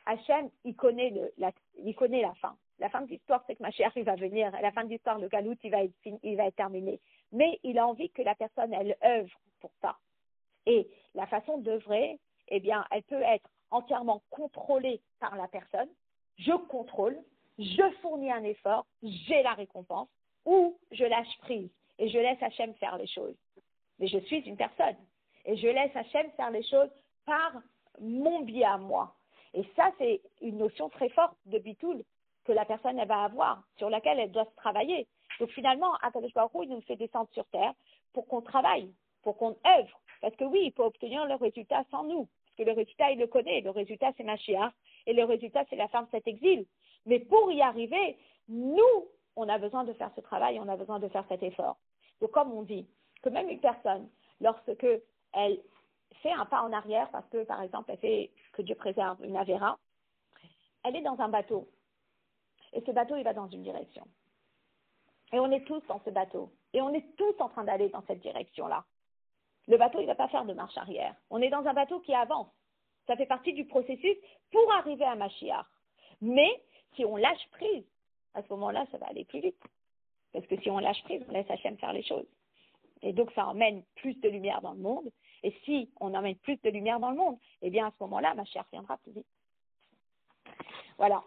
Hachem, il connaît la fin. La fin de l'histoire, c'est que Mashiach, il va venir. À la fin de l'histoire, le Galout, il va être terminé. Mais il a envie que la personne, elle œuvre pour ça. Et la façon d'œuvrer, eh bien, elle peut être entièrement contrôlée par la personne. Je contrôle, je fournis un effort, j'ai la récompense, ou je lâche prise et je laisse Hachem faire les choses. Mais je suis une personne et je laisse Hachem faire les choses par mon biais à moi. Et ça, c'est une notion très forte de Bitoul que la personne elle va avoir, sur laquelle elle doit se travailler. Donc finalement, Akadosh Baruch Hu, il nous fait descendre sur terre pour qu'on travaille, pour qu'on œuvre. Parce que oui, il peut obtenir le résultat sans nous. Parce que le résultat, il le connaît. Le résultat, c'est Mashiach. Et le résultat, c'est la fin de cet exil. Mais pour y arriver, nous, on a besoin de faire ce travail, on a besoin de faire cet effort. Donc comme on dit, que même une personne, lorsque elle fait un pas en arrière, parce que par exemple, elle fait, que Dieu préserve, une avéra, elle est dans un bateau. Et ce bateau, il va dans une direction. Et on est tous dans ce bateau. Et on est tous en train d'aller dans cette direction-là. Le bateau, il ne va pas faire de marche arrière. On est dans un bateau qui avance. Ça fait partie du processus pour arriver à Mashiach. Mais si on lâche prise, à ce moment-là, ça va aller plus vite. Parce que si on lâche prise, on laisse Hachem faire les choses. Et donc, ça emmène plus de lumière dans le monde. Et si on emmène plus de lumière dans le monde, eh bien, à ce moment-là, Mashiach viendra plus vite. Voilà.